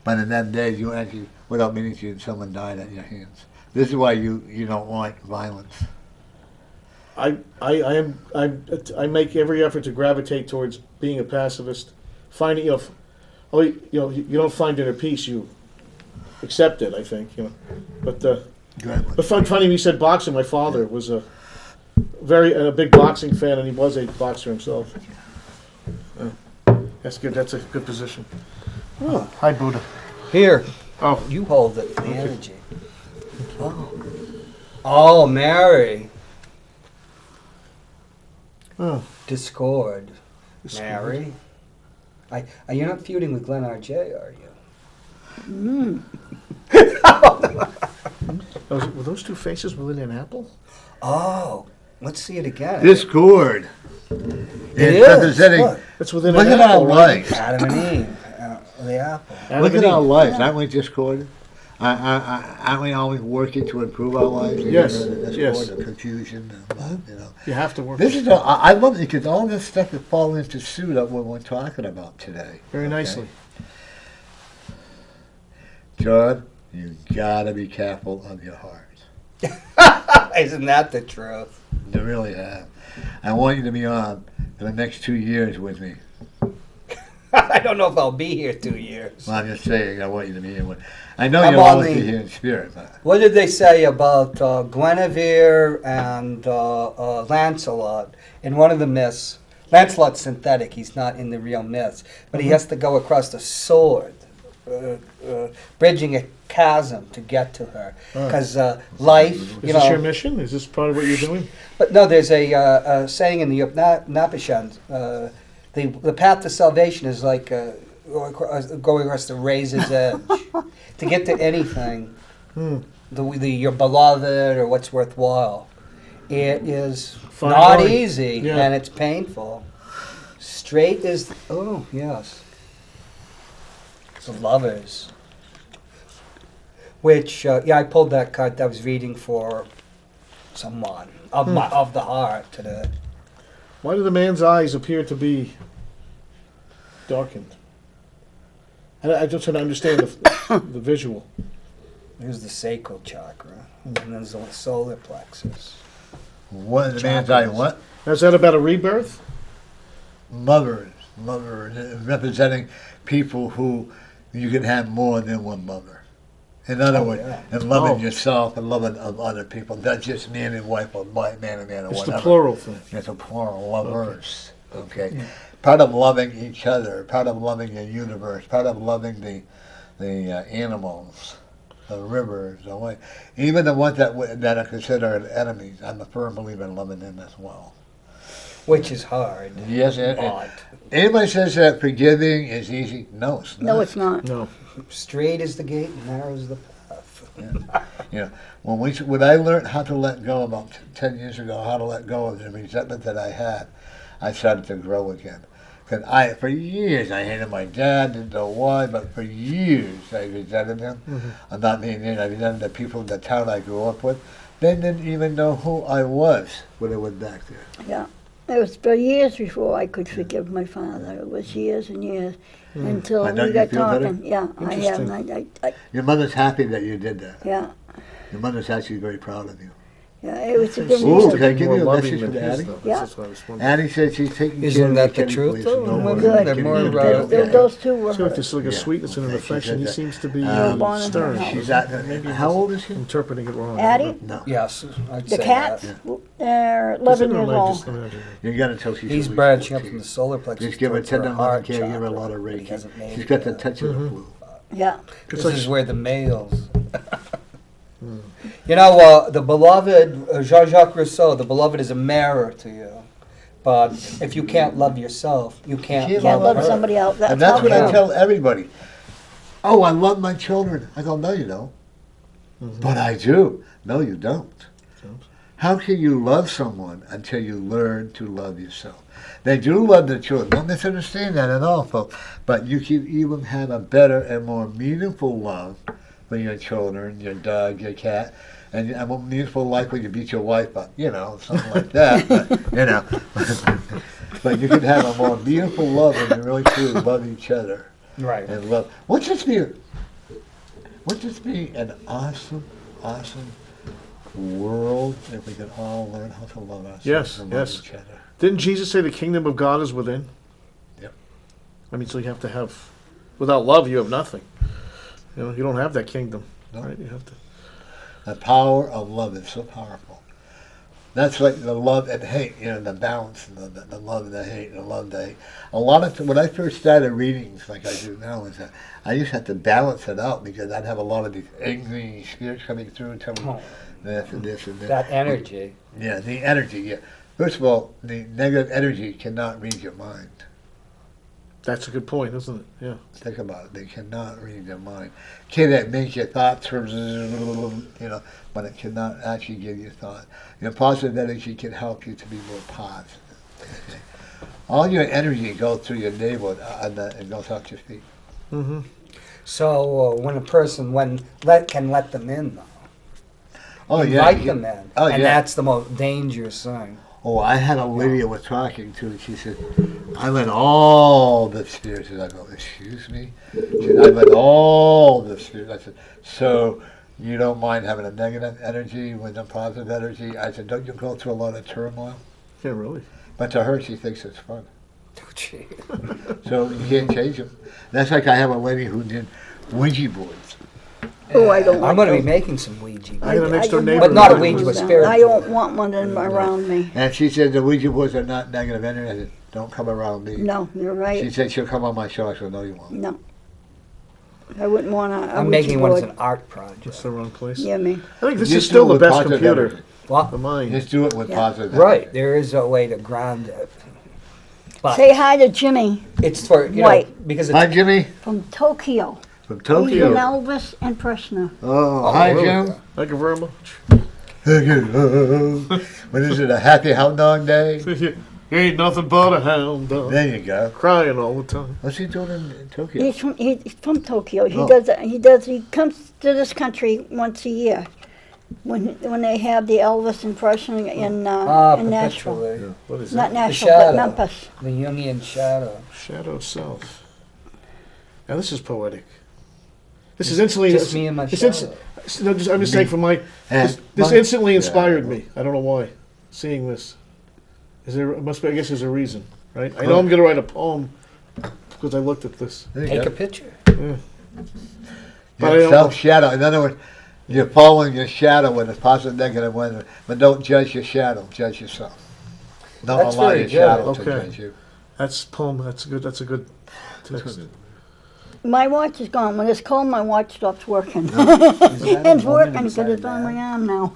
but in that day you actually, without meaning to, someone died at your hands. This is why you don't like violence. I make every effort to gravitate towards being a pacifist. Finding you don't find inner peace, you accept it. I think but funny you said boxing. My father was a big boxing fan, and he was a boxer himself. That's good. That's a good position. Oh, hi Buddha. Here, Oh, you hold it for the energy. Oh, Mary. Oh, Discord. Discord. Mary. You're not feuding with Glenn R.J., are you? Were those two faces within an apple? Oh, let's see it again. Discord. It It's is. representing. Look, It's within Look an at our apple, right? lives. Adam and Eve, the apple. Adam Look and at our Eve. lives. Aren't we discorded? Aren't we always working to improve our lives? Yes, You know, the discord, yes. the confusion, you know. You have to work. This is I love it because all this stuff is falling into suit of what we're talking about today. Very okay? nicely. John, you gotta be careful of your heart. Isn't that the truth? You really have. I want you to be on for the next 2 years with me. I don't know if I'll be here 2 years. Well, I'm just saying, I want you to be here. I know I'm you'll on always the- be here in spirit, but What did they say about Guinevere and Lancelot in one of the myths? Lancelot's synthetic; he's not in the real myths, but he has to go across the sword, bridging a chasm to get to her. Because life, Is you this your know. mission? Is this part of what you're doing? But no, there's a saying in the Upanishads. The path to salvation is like going across the razor's edge. To get to anything, your beloved or what's worthwhile, it is Fine not line. easy Yeah. and it's painful. Straight is, oh, yes. The lovers. Which, I pulled that card that I was reading for someone of the heart today. Why do the man's eyes appear to be darkened? I just want to understand the visual. There's the sacral chakra, and there's the solar plexus. what is the man's eye? What? Now, is that about a rebirth? Lovers, representing people who you can have more than one lover. In other words, yeah. and loving Oh. yourself and loving of other people, not just man and wife or man and man or It's whatever. the plural thing. It's a plural, lovers. Okay. Part of loving each other, part of loving the universe, part of loving the animals, the rivers, the way, even the ones that are considered enemies. I'm a firm believer in loving them as well. Which is hard. Yes, But anybody says that forgiving is easy? No, it's not. No, it's not. No. straight is the gate, narrow is the path. You know, when I learned how to let go about 10 years ago, how to let go of the resentment that I had, I started to grow again. Because for years, I hated my dad, didn't know why, but for years I resented him. I'm not being mean, I resented the people in the town I grew up with. They didn't even know who I was when I went back there. Yeah. It was for years before I could forgive my father. It was years and years until But don't we you got feel better? talking. Yeah, I have. Interesting. And I, Your mother's happy that you did that. yeah, Your mother's actually very proud of you. yeah. It was a Seems good Ooh, reason. can I give more you a loving message than from his, Addie? though. Yeah. That's what I was wondering. Addie said she's taking care Isn't of that you, the Kenny, truth, please, though? so no We're worries. good. Kenny, More you're about- good. Those two were. So there's like a Yeah. sweetness and an Okay, she affection. said He that. seems to be born in her stern. house. She's at, Maybe how old is she? interpreting it wrong. Addie, No. Yes, I'd the say cats, that. they're Just 11 years just old. imagine. You got to tell she's He's at least branching up 14. from the solar plexus. Just give her towards her 10 heart care, give her a chakra, lot of but he Reiki. hasn't made She's it got the yet. touch of the flu. Yeah. This like- is where the males. You know, the beloved, Jean-Jacques Rousseau, the beloved is a mirror to you. But if you can't love yourself, you can't Can't Can't love love her. somebody else. And that's how what I come. tell everybody. Oh, I love my children. I go, no, you don't. But I do. No, you don't. How can you love someone until you learn to love yourself? They do love their children. Don't misunderstand that at all, folks. But you can even have a better and more meaningful love for your children, your dog, your cat, and a more meaningful life when you beat your wife up, something like that. But, but you can have a more meaningful love when you really truly love each other Right. and love. Wouldn't this be an awesome world if we could all learn how to love ourselves Yes, and love yes. each other? Didn't Jesus say the kingdom of God is within? Yep. I mean, so you have to have, without love, you have nothing. You don't have that kingdom, No. right? You have to. The power of love is so powerful. That's like the love and hate, the balance, the love and the hate, and the love and the hate. A lot of when I first started readings like I do now, is that I used to have to balance it out because I'd have a lot of these angry spirits coming through and telling me Oh. this and this and this. That energy. Yeah, the energy, yeah. First of all, the negative energy cannot read your mind. That's a good point, isn't it? Yeah. Think about it. They cannot read your mind. Can it make your thoughts, but it cannot actually give you thought. Positive energy can help you to be more positive. Okay? All your energy goes through your navel and it goes out your feet. Mm-hmm. So when a person can let them in, though. Oh, Invite them in. Oh, and yeah. that's the most dangerous thing. Oh, I had a lady I was talking to, and she said, I let all the spirits. And I go, excuse me? She said, I let all the spirits. I said, so you don't mind having a negative energy with a positive energy? I said, don't you go through a lot of turmoil? Yeah, really. But to her, she thinks it's fun. Oh, gee. So you can't change them. That's like I have a lady who did Ouija boards. Oh, I don't like I'm going to be those. making some Ouija. I got a next door don't neighbor. want But not a to Ouija, do but that. spirit I don't want one around me. And she said the Ouija boards are not negative energy. I said, don't come around me. No, you're She right. said she'll come on my show. I said, no, you won't. No. I wouldn't want a I'm Ouija making one as board. an art That's project. the wrong place. Yeah, me. I think this Just is still do it the with best positive computer energy. Well, of mine. Just do it with Yeah. positive right. energy. There is a way to ground it. But Say hi to Jimmy it's for, White. because Hi, it's Jimmy, from Tokyo. from He's an Tokyo. Elvis impersoner. Oh, hi, really? Jim. Thank you very much. What is it, a happy hound dog day? Ain't nothing but a hound dog. There you go. Crying all the time. What's he doing in Tokyo? He's from Tokyo. He Oh. does. He comes to this country once a year when they have the Elvis impression in Nashville. perpetually. What is Not that? Nashville, but shadow. Memphis. The Jungian shadow. Shadow self. Now this is poetic. This is instantly. Just me and my it's shadow. I'm just saying from my. This Mine? instantly inspired Yeah. me. I don't know why. Seeing this, is there must be? I guess there's a reason, right? I know I'm gonna write a poem because I looked at this. There you Take go. a picture. But I don't know. Self-shadow. In other words, you're following your shadow with a positive, negative one, but don't judge your shadow. Judge yourself. Don't That's allow very your good. shadow to Okay. judge you. That's poem. That's good. That's a good text. My watch is gone. When it's cold, my watch stops working. Is that a It's woman working because inside it's on man? my arm now.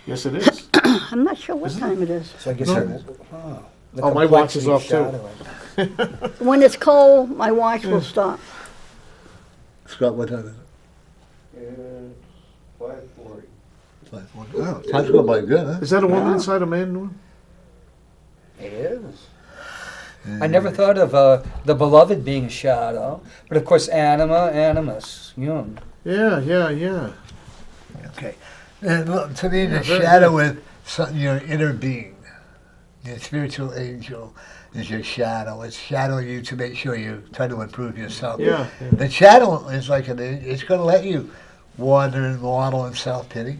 Yes, it is. I'm not sure what time it is. So I guess No. the Oh, my watch is complexity of off, too. shadowing. When it's cold, my watch will stop. Scott, what time is it? 5:40. Oh, time's going by good, huh? Is that a woman Yeah. inside a man? Norm? It is. I never thought of the beloved being a shadow, but of course, animus, Jung. Yeah. Okay. And look, to me, the very shadow is something, your inner being. Your spiritual angel is your shadow. It's shadowing you to make sure you try to improve yourself. Yeah. The shadow is like it's going to let you wander and waddle in self-pity.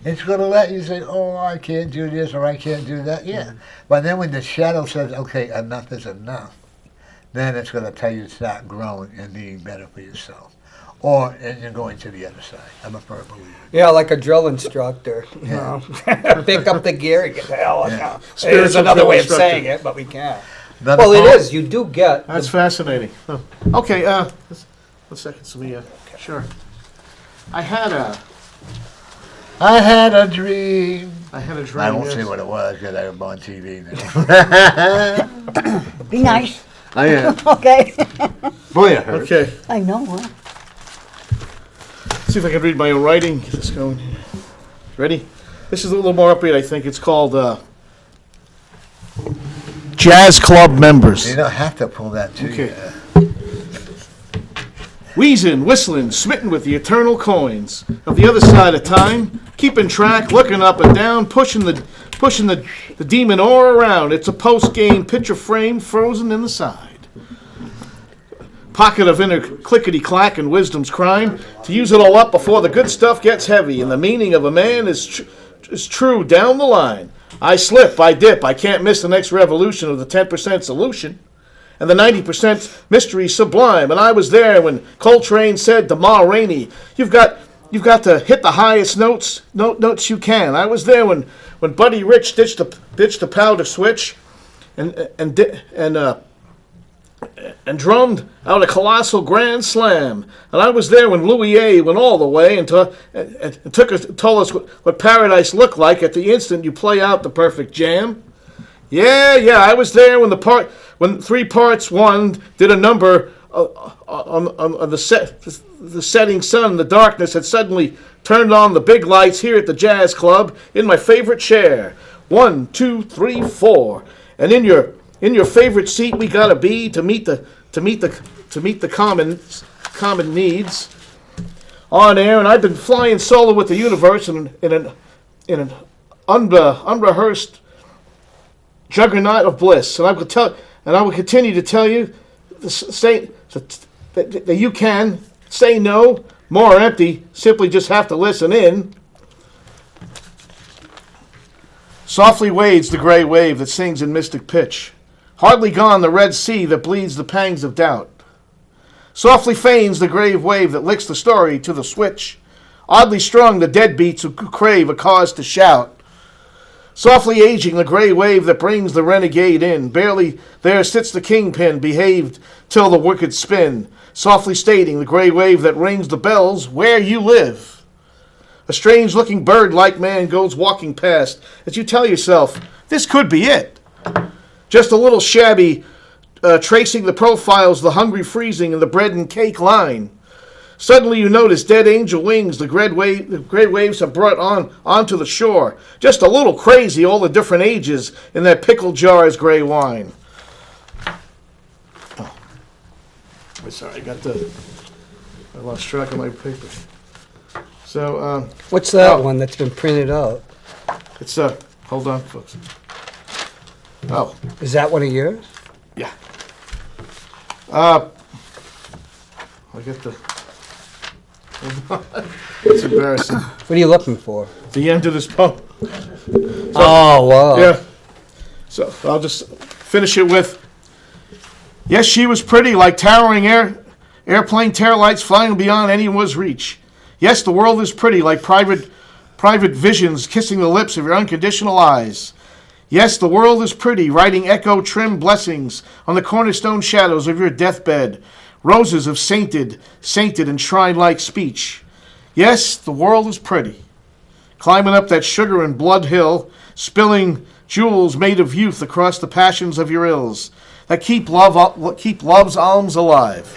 It's going to let you say, oh, I can't do this or I can't do that. Yeah. But then when the shadow says, okay, enough is enough, then it's going to tell you to start growing and being better for yourself. Or and you're going to the other side. I'm a firm believer. Yeah, like a drill instructor. You know, pick up the gear and get the hell out. Yeah. There's Spiritual another drill way of instructor. saying it, but we can't. Another Well, it poem? is. You do get. That's fascinating. Oh. Okay. 1 second, Samia. Sure. I had a dream. dream. I won't yes. say what it was because I'm on TV now. Be nice. I am. Okay. Boy, it hurts. Okay. I know, huh? See if I can read my own writing. Get this going. Ready? This is a little more upbeat, I think. It's called Jazz Club Members. You don't have to pull that to Okay. you. Wheezing, whistling, smitten with the eternal coins of the other side of time, keeping track, looking up and down, pushing the demon ore around. It's a post-game picture frame frozen in the side. Pocket of inner clickety-clack and wisdom's crime, to use it all up before the good stuff gets heavy, and the meaning of a man is true down the line. I slip, I dip, I can't miss the next revolution of the 10% solution. And the 90% mystery sublime. And I was there when Coltrane said to Ma Rainey, "You've got to hit the highest notes you can." I was there when Buddy Rich ditched the powder switch, and drummed out a colossal grand slam. And I was there when Louis A. went all the way and told us what paradise looked like at the instant you play out the perfect jam. Yeah, I was there when 3 Parts 1 did a number on the setting sun. The darkness had suddenly turned on the big lights here at the jazz club in my favorite chair. 1, 2, 3, 4, and in your favorite seat we gotta be to meet the common needs on air. And I've been flying solo with the universe in an unrehearsed juggernaut of bliss, and I will continue to tell you that you can say no, more or empty, simply just have to listen in. Softly wades the gray wave that sings in mystic pitch. Hardly gone the Red Sea that bleeds the pangs of doubt. Softly feigns the grave wave that licks the story to the switch. Oddly strung the deadbeats who crave a cause to shout. Softly aging the gray wave that brings the renegade in. Barely there sits the kingpin, behaved till the wicked spin. Softly stating the gray wave that rings the bells where you live. A strange-looking bird-like man goes walking past as you tell yourself, this could be it. Just a little shabby, tracing the profiles, the hungry freezing, and the bread and cake line. Suddenly you notice dead angel wings the great waves have brought onto the shore. Just a little crazy, all the different ages in that pickle jar's gray wine. Oh, sorry, I lost track of my paper. So, What's that one that's been printed out? it's, hold on, folks. Oh, Is that one of yours? yeah. I get the... It's embarrassing. What are you looking for? The end of this poem. Oh, wow. Yeah. So I'll just finish it with, yes, she was pretty, like towering airplane taillights flying beyond anyone's reach. Yes, the world is pretty, like private visions kissing the lips of your unconditional eyes. Yes, the world is pretty, writing echo-trimmed blessings on the cornerstone shadows of your deathbed. Roses of sainted and shrine-like speech. Yes, the world is pretty. Climbing up that sugar and blood hill, spilling jewels made of youth across the passions of your ills, that keep love's alms alive.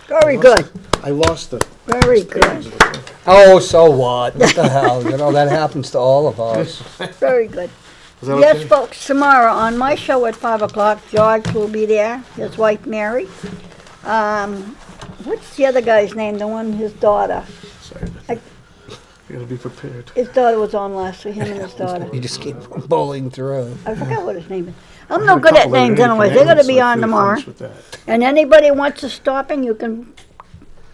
Very good. I lost the... Very good. Oh, so what? What the hell? You know, that happens to all of us. Very good. Is that Yes, okay? folks, tomorrow on my show at 5 o'clock, George will be there, his wife Mary. What's the other guy's name? The one, his daughter. Sorry. You gotta be prepared. His daughter was on last week, him and his daughter. You just keep bowling through. I forgot what his name is. I'm no good at names anyways. They're gonna be on tomorrow. And anybody wants to stop in, you can,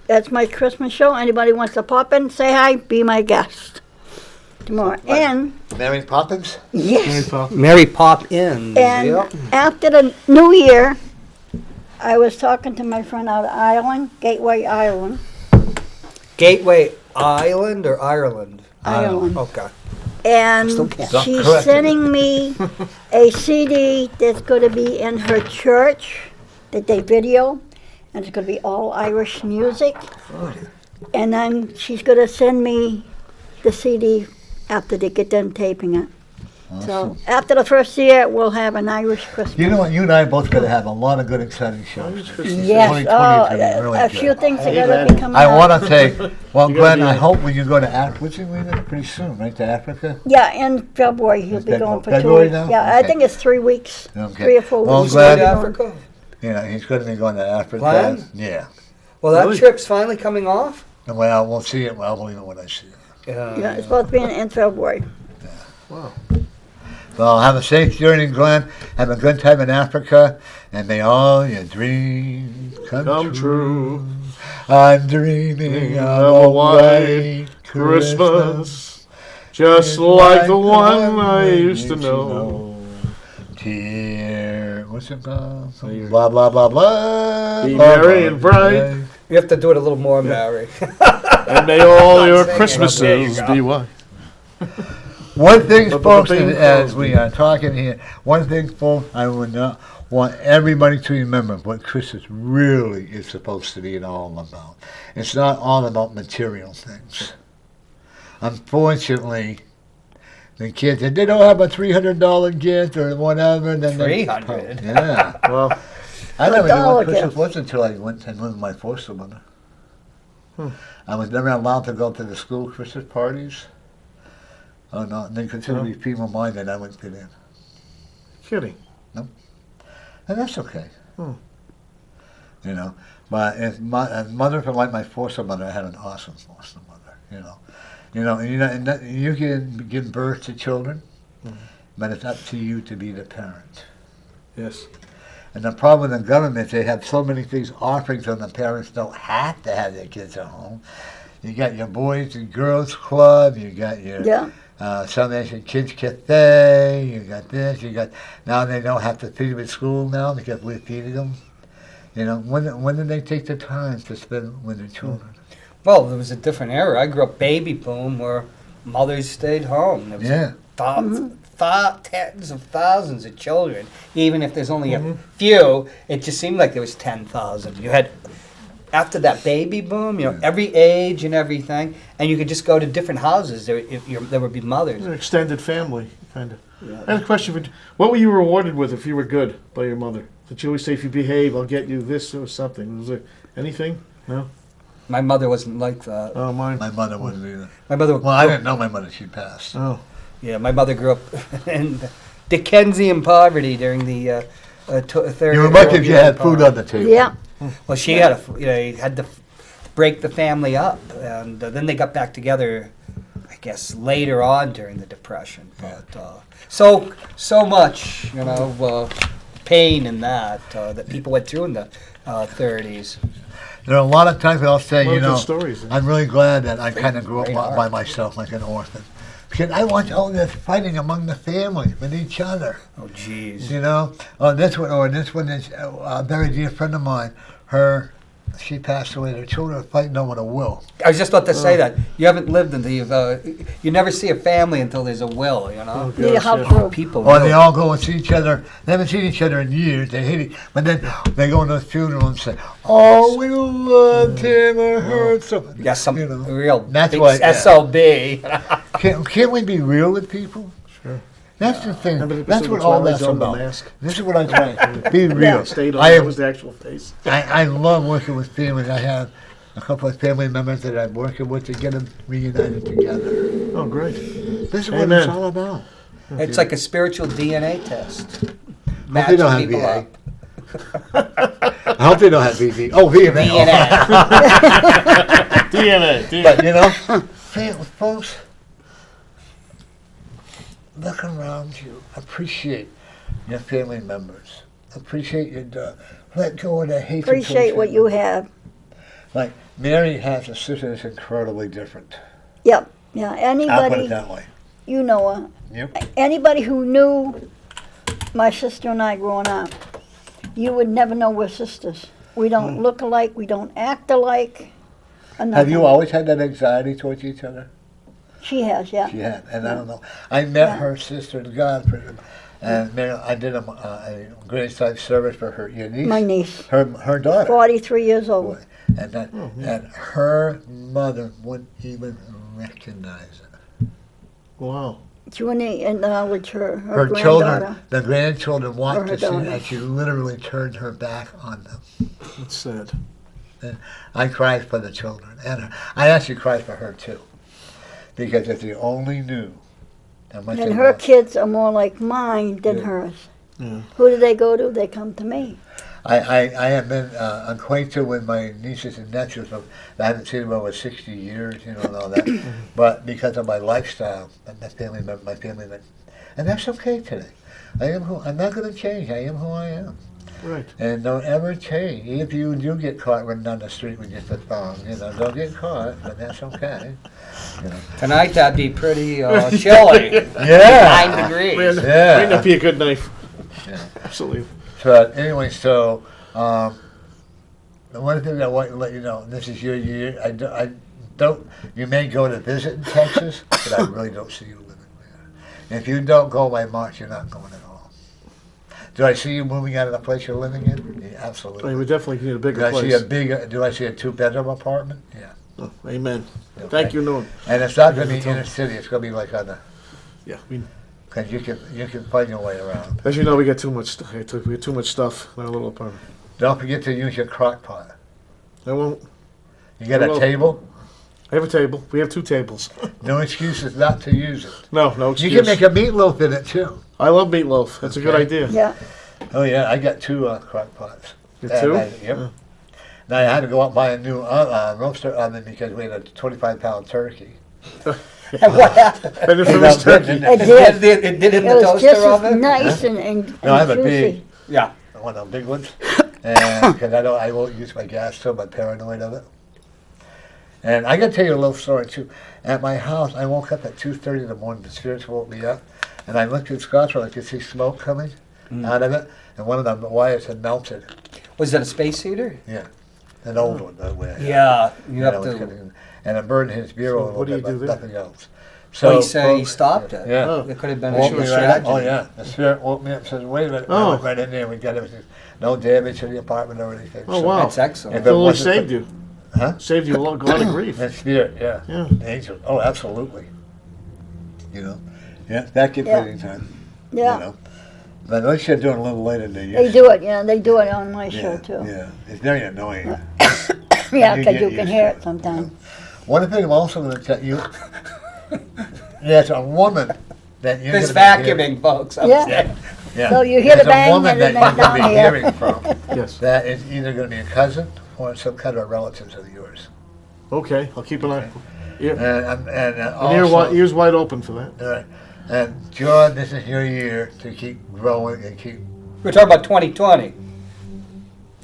that's my Christmas show. Anybody wants to pop in, say hi, be my guest tomorrow. And, Mary Poppins? yes, Mary Pop in. and Yep. after the new year, I was talking to my friend out of Ireland, Gateway Island. Gateway Island or Ireland? Ireland. Okay. And Still can't. she's Correct. sending me a CD that's going to be in her church that they video, and it's going to be all Irish music. And then she's going to send me the CD after they get done taping it. So after the first year, we'll have an Irish Christmas. You know what? You and I are both going to have a lot of good, exciting shows. Yes, 2020 is gonna be really a good. few things are going to be coming I out. want to say, well, Glenn, I hope when you go to Africa, which is pretty soon, right, to Africa? Yeah, in February, he'll Is be that going for February 2 now? weeks. Yeah, I Okay. think it's 3 weeks, Okay. 3 or 4 Well, weeks. glad- Go to Africa? Yeah, he's going to be going to Africa. Glenn? Yeah. Well, that Really? trip's finally coming off? Well, we'll see it. Well, I'll believe it when I see it. Yeah, it's supposed to be in February. Wow. Well, have a safe journey, Glenn. Have a good time in Africa, and may all your dreams come true. I'm dreaming of a white Christmas, just like the one I used to know. Dear, what's it called? Blah blah blah blah. Be blah, merry blah, and bright. blah. You have to do it a little more, Mary. And may all your There you Christmases go. be white. One thing, But folks, the thing, as we are talking here, one thing, folks, I would not want everybody to remember what Christmas really is supposed to be all about. It's not all about material things. Unfortunately, The kids, and they don't have a $300 gift or whatever. Then $300? Yeah. Well, I never knew $1 what Christmas gift. was until I went and lived with my foster mother. I was never allowed to go to the school Christmas parties. Oh no, they considered me female minded and I wouldn't fit in. kidding. And that's okay. Hmm. You know, but as mother for like my foster mother, I had an awesome foster mother. And that, you can give birth to children, but it's up to you to be the parent. Yes. And the problem with the government, they have so many things offering so the parents don't have to have their kids at home. You got your boys and girls club, you got your Yeah. Salvation Kids Cafe, you got this, you got, now they don't have to feed them at school now because we're feeding them. You know, when did they take the time to spend with their children? Well, there was a different era. I grew up baby boom where mothers stayed home. There was Yeah. tens of thousands of children. Even if there's only a few, it just seemed like there was 10,000. You had, after that baby boom, every age and everything, and you could just go to different houses. There would be mothers. An extended family, kind of. I had a question for you. What were you rewarded with if you were good by your mother? Did she always say, if you behave, I'll get you this or something? Was there anything? No? My mother wasn't like that. Oh, mine. My mother wasn't either. My mother. Well, I didn't know my mother, she passed. Oh. Yeah, my mother grew up in Dickensian poverty during the third. You were lucky if you had food on the table. Yeah. Well, she had you had to break the family up, and then they got back together, I guess, later on during the Depression. But so much, pain in that people went through in the 30s. There are a lot of times I'll say, A lot of good stories. I'm really glad that I kind of grew up Great by art. myself like an orphan. Because I watched all this fighting among the family with each other. Oh, jeez. This one is a very dear friend of mine. She passed away. Their children are fighting over the will. I was just about to say that. You haven't lived until you never see a family until there's a will, Oh, Yeah, gosh, how yeah. true. People Or really- they all go and see each other. They haven't seen each other in years. They hate it. But then they go to the funeral and say, "Oh, we loved him or her." So, Yeah, some you know. real That's big why- SOB. Can't we be real with people? Sure. That's the thing. Remember the That's episode what of all Twilight that's Zone, The about. Mask? This is what I'm trying. Be real. Stayed on. I That was the actual face. love working with families. I have a couple of family members that I'm working with to get them reunited together. Oh, great. This is what Amen. it's all about. It's like a spiritual DNA test. Hope they Matching don't have people VA. up. I hope they don't have VV. Oh, VMA. DNA. But folks, look around you. Appreciate your family members. Appreciate your let go of the hatred. Appreciate what you have. Like Mary has a sister that's incredibly different. Yep. Yeah. I'll put it Anybody, that way. you know her. Yep. Anybody who knew my sister and I growing up, you would never know we're sisters. We don't look alike. We don't act alike. or Have nothing. you always had that anxiety towards each other? She has, yeah. She had, and I don't know. I met Yeah. her sister in Godfrey, and man, I did a graveside service for her niece. My niece, Her daughter. 43 years old. Boy, and that, and her mother wouldn't even recognize it. Wow. She wouldn't acknowledge her Her granddaughter. children, the grandchildren, Or wanted her to see daughter. her, and she literally turned her back on them. That's sad. I cried for the children, and I actually cried for her too, because if you only knew how much And they her loved- kids are more like mine than Yeah. hers. Yeah. Who do they go to? They come to me. I have been acquainted with my nieces and nephews. I haven't seen them over 60 years, and all that. But because of my lifestyle, and my family, and that's okay today. I'm not going to change. I am who I am. Right. And don't ever change. If you do get caught running down the street with just a thong, don't get caught, but that's okay. Tonight that'd be pretty chilly. Yeah. 9 degrees. Man, Yeah. might not be a good knife. Yeah. Absolutely. But anyway, so the one thing I want to let you know, this is your year. I don't. You may go to visit in Texas, but I really don't see you living there. If you don't go by March, you're not going at all. Do I see you moving out of the place you're living in? Yeah, I absolutely. mean, we definitely need a bigger Do I see place. a bigger? Do I see a 2-bedroom apartment? Yeah. Oh, amen. Okay. Thank you, Norm. And it's not going to be inner city. It's going to be like on the Yeah. Because you can find your way around. As you know, we got too much. We got too much stuff in our little apartment. Don't forget to use your crock pot. I won't. You got I a will. table? I have a table. We have 2 tables. No excuses not to use it. No excuse. You can make a meatloaf in it too. I love meatloaf. That's a good Okay. idea. Yeah. Oh yeah, I got 2 crock pots. You two? Yep. Yeah. Now I had to go out and buy a new roaster oven because we had a 25-pound turkey. And what happened? And if it You was know, turkey. It It did. did in It the was toaster just as oven? nice and No, I have a juicy. big, Yeah. one of the big ones, and because I won't use my gas stove, I'm paranoid of it. And I got to tell you a little story too. At my house, I woke up at 2:30 in the morning. The spirits woke me up, and I looked at Scotch I could see smoke coming out of it, and one of the wires had melted. Was that a space heater? Yeah, an old one that way. Yeah, you You have know, it's to. coming- and it burned his bureau So a little what do you bit, do but then? nothing else. So he said he folks, stopped it. Yeah. Oh. It could have been a Woke me tragedy. right up. Oh yeah, the spirit woke me up and says, "Wait a minute." I Oh. went right in there. We got everything. No damage to the apartment or anything. Oh, wow. That's excellent. If It it only wasn't saved for- you. Huh? Saved you a lot of grief. That spirit, yeah. Yeah. Angel. Oh, absolutely. You know, yeah, that get Yeah. feeding time. Yeah. You know, but at least you're doing a little later than you. They do it, yeah, they do it on my show Yeah, too. yeah. It's very annoying. Yeah, You because get you used can to hear it, it sometimes. One thing I'm also going to tell you, there's a woman that you're There's gonna be hearing- vacuuming, folks. Yeah. upstairs. Yeah. So you hear the There's a bang woman and that then you're going to down be here. hearing from. Yes. That is either going to be a cousin or some kind of a relative of yours. Okay. I'll keep an eye. And, Yeah. and An also, ears wide open for that. all right. And John, this is your year to keep growing and keep. We're talking about 2020.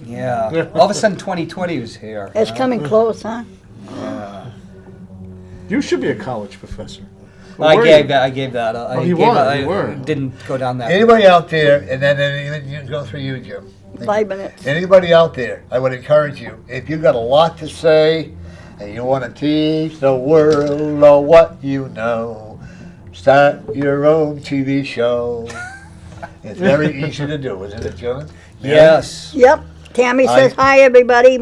Yeah. Yeah. All of a sudden, 2020 was here. It's coming close, huh? Yeah. You should be a college professor. Or I were gave you? that. I gave that. I Oh, you gave were, I you were. didn't go down that. Anybody out there, and then even you can go through you, Jim. 5 minutes. Anybody out there, I would encourage you, if you've got a lot to say and you want to teach the world all what you know, start your own TV show. It's very easy to do, isn't it, John? Yes. Yep. Tammy says hi, everybody.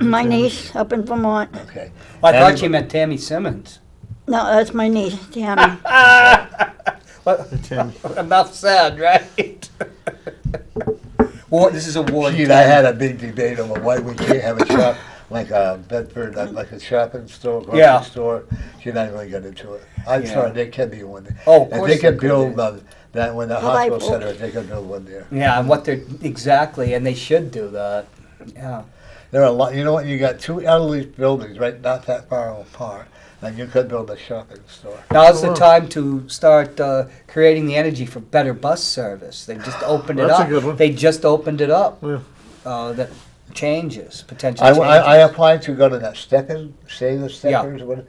My niece up in Vermont. Okay. I thought you meant Tammy Simmons. No, that's my niece, Tammy. Well, Tammy. enough said, right? Well, this is a war. She and I had a big debate over why we can't have a shop like a Bedford, like a shopping store, grocery Yeah. store. She and I really got into it. I'm Yeah. sorry, there can be one there. Oh, of If course they there can could build be. that when the Bye-bye, hospital folks. center, they can build one there. Yeah, and what they're exactly, and they should do that. Yeah. There are a lot. You know what? You got 2 elderly buildings right not that far apart, and you could build a shopping store. Now's the wow. time to start creating the energy for better bus service. They just opened it That's a up. good one. They just opened it up. Yeah. That changes, potential I changes. applied to go to that Steppin, say the Steppers or whatever,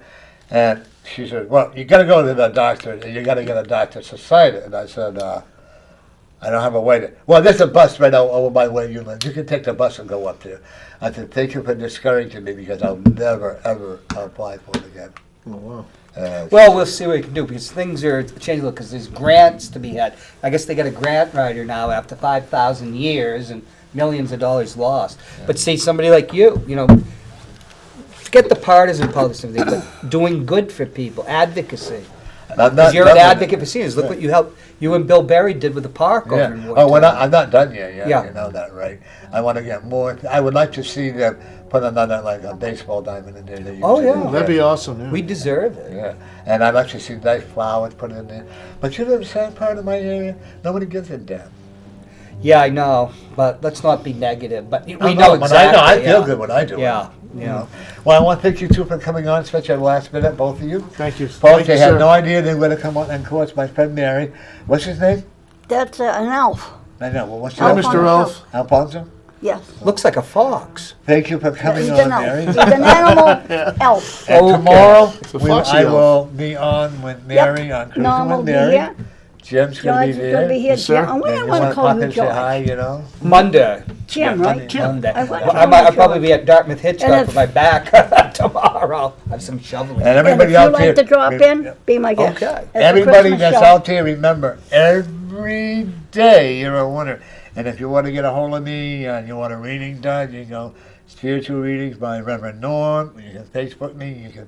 and she said, "Well, you got to go to the doctor. And you got to get a doctor to sign it." And I said, "I don't have a way to." Well, there's a bus right over by where you live. You can take the bus and go up there. I said, "Thank you for discouraging me because I'll never ever apply for it again." Oh, wow. Well, we'll see what we can do because things are changing because there's grants to be had. I guess they got a grant writer now after 5,000 years and millions of dollars lost. But see, somebody like you know, forget the partisan politics and everything, but doing good for people, advocacy. And I'm Because not you're an done with advocate for it. seniors. Look what you and Bill Berry did with the park over in Yeah. Wartown. Oh, I'm not done yet. Yeah, Yeah. you know that, right? I want to get more. I would like to see them put another like a baseball diamond in there. That Oh, usually yeah. do. That'd be awesome. Yeah. We deserve it. Yeah, and I've actually seen nice flowers put in there. But you know the sad part of my area? Nobody gives a damn. Yeah, I know, but let's not be negative. But we I know but exactly. I feel yeah. good when I do it. Yeah, yeah. Well, I want to thank you two for coming on, especially at the last minute, both of you. Thank you. Folks, Thank they you, had sir. no idea they were going to come on, and of course, my friend Mary. What's his name? That's an elf. I know. Well, what's Hi, your Alfonso. Mr. Elf. Alfonso? Yes. Looks like a fox. Thank you for coming He's on, an Mary. elf. He's an animal elf. And Okay. tomorrow, It's a foxy I elf. will be on with Mary on Cruising Norm will with be Mary. here. Jim's going George to is be going to there. be here. Yes, sir. Jim. Oh, wait, I And you want to want call pop you in, say hi, George. you know? Monday. Jim, Yeah, right? Monday. I wanna Well, call I'll you probably George. be at Dartmouth Hitchcock And with my back tomorrow. I have some shoveling. And And if everybody you out there. like to drop in, be my guest. Okay. It's a Everybody Christmas that's show. out there, remember, every day you're a winner. And if you want to get a hold of me and you want a reading done, you go spiritual readings by Reverend Norm. You can Facebook me. You can.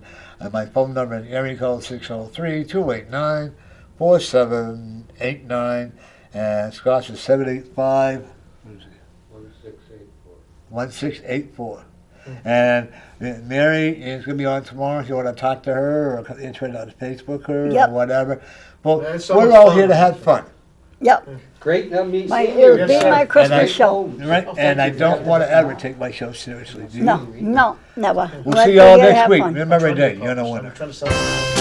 My phone number is area code 603-289-4789, and Scott's is 785. 1684. And Mary is going to be on tomorrow if you want to talk to her or try to Facebook her Yep. or whatever. But Yeah, it's so we're much all fun. here to have fun. Yep, Great, meeting my, you. it'll Yes, be sir. my And Christmas I- show. Right? And I don't want to ever take my show seriously. Do you? No, no, never. We'll Let see me y'all here to next have week. fun. Remember a day, you're the I'm winner. trying to sell it.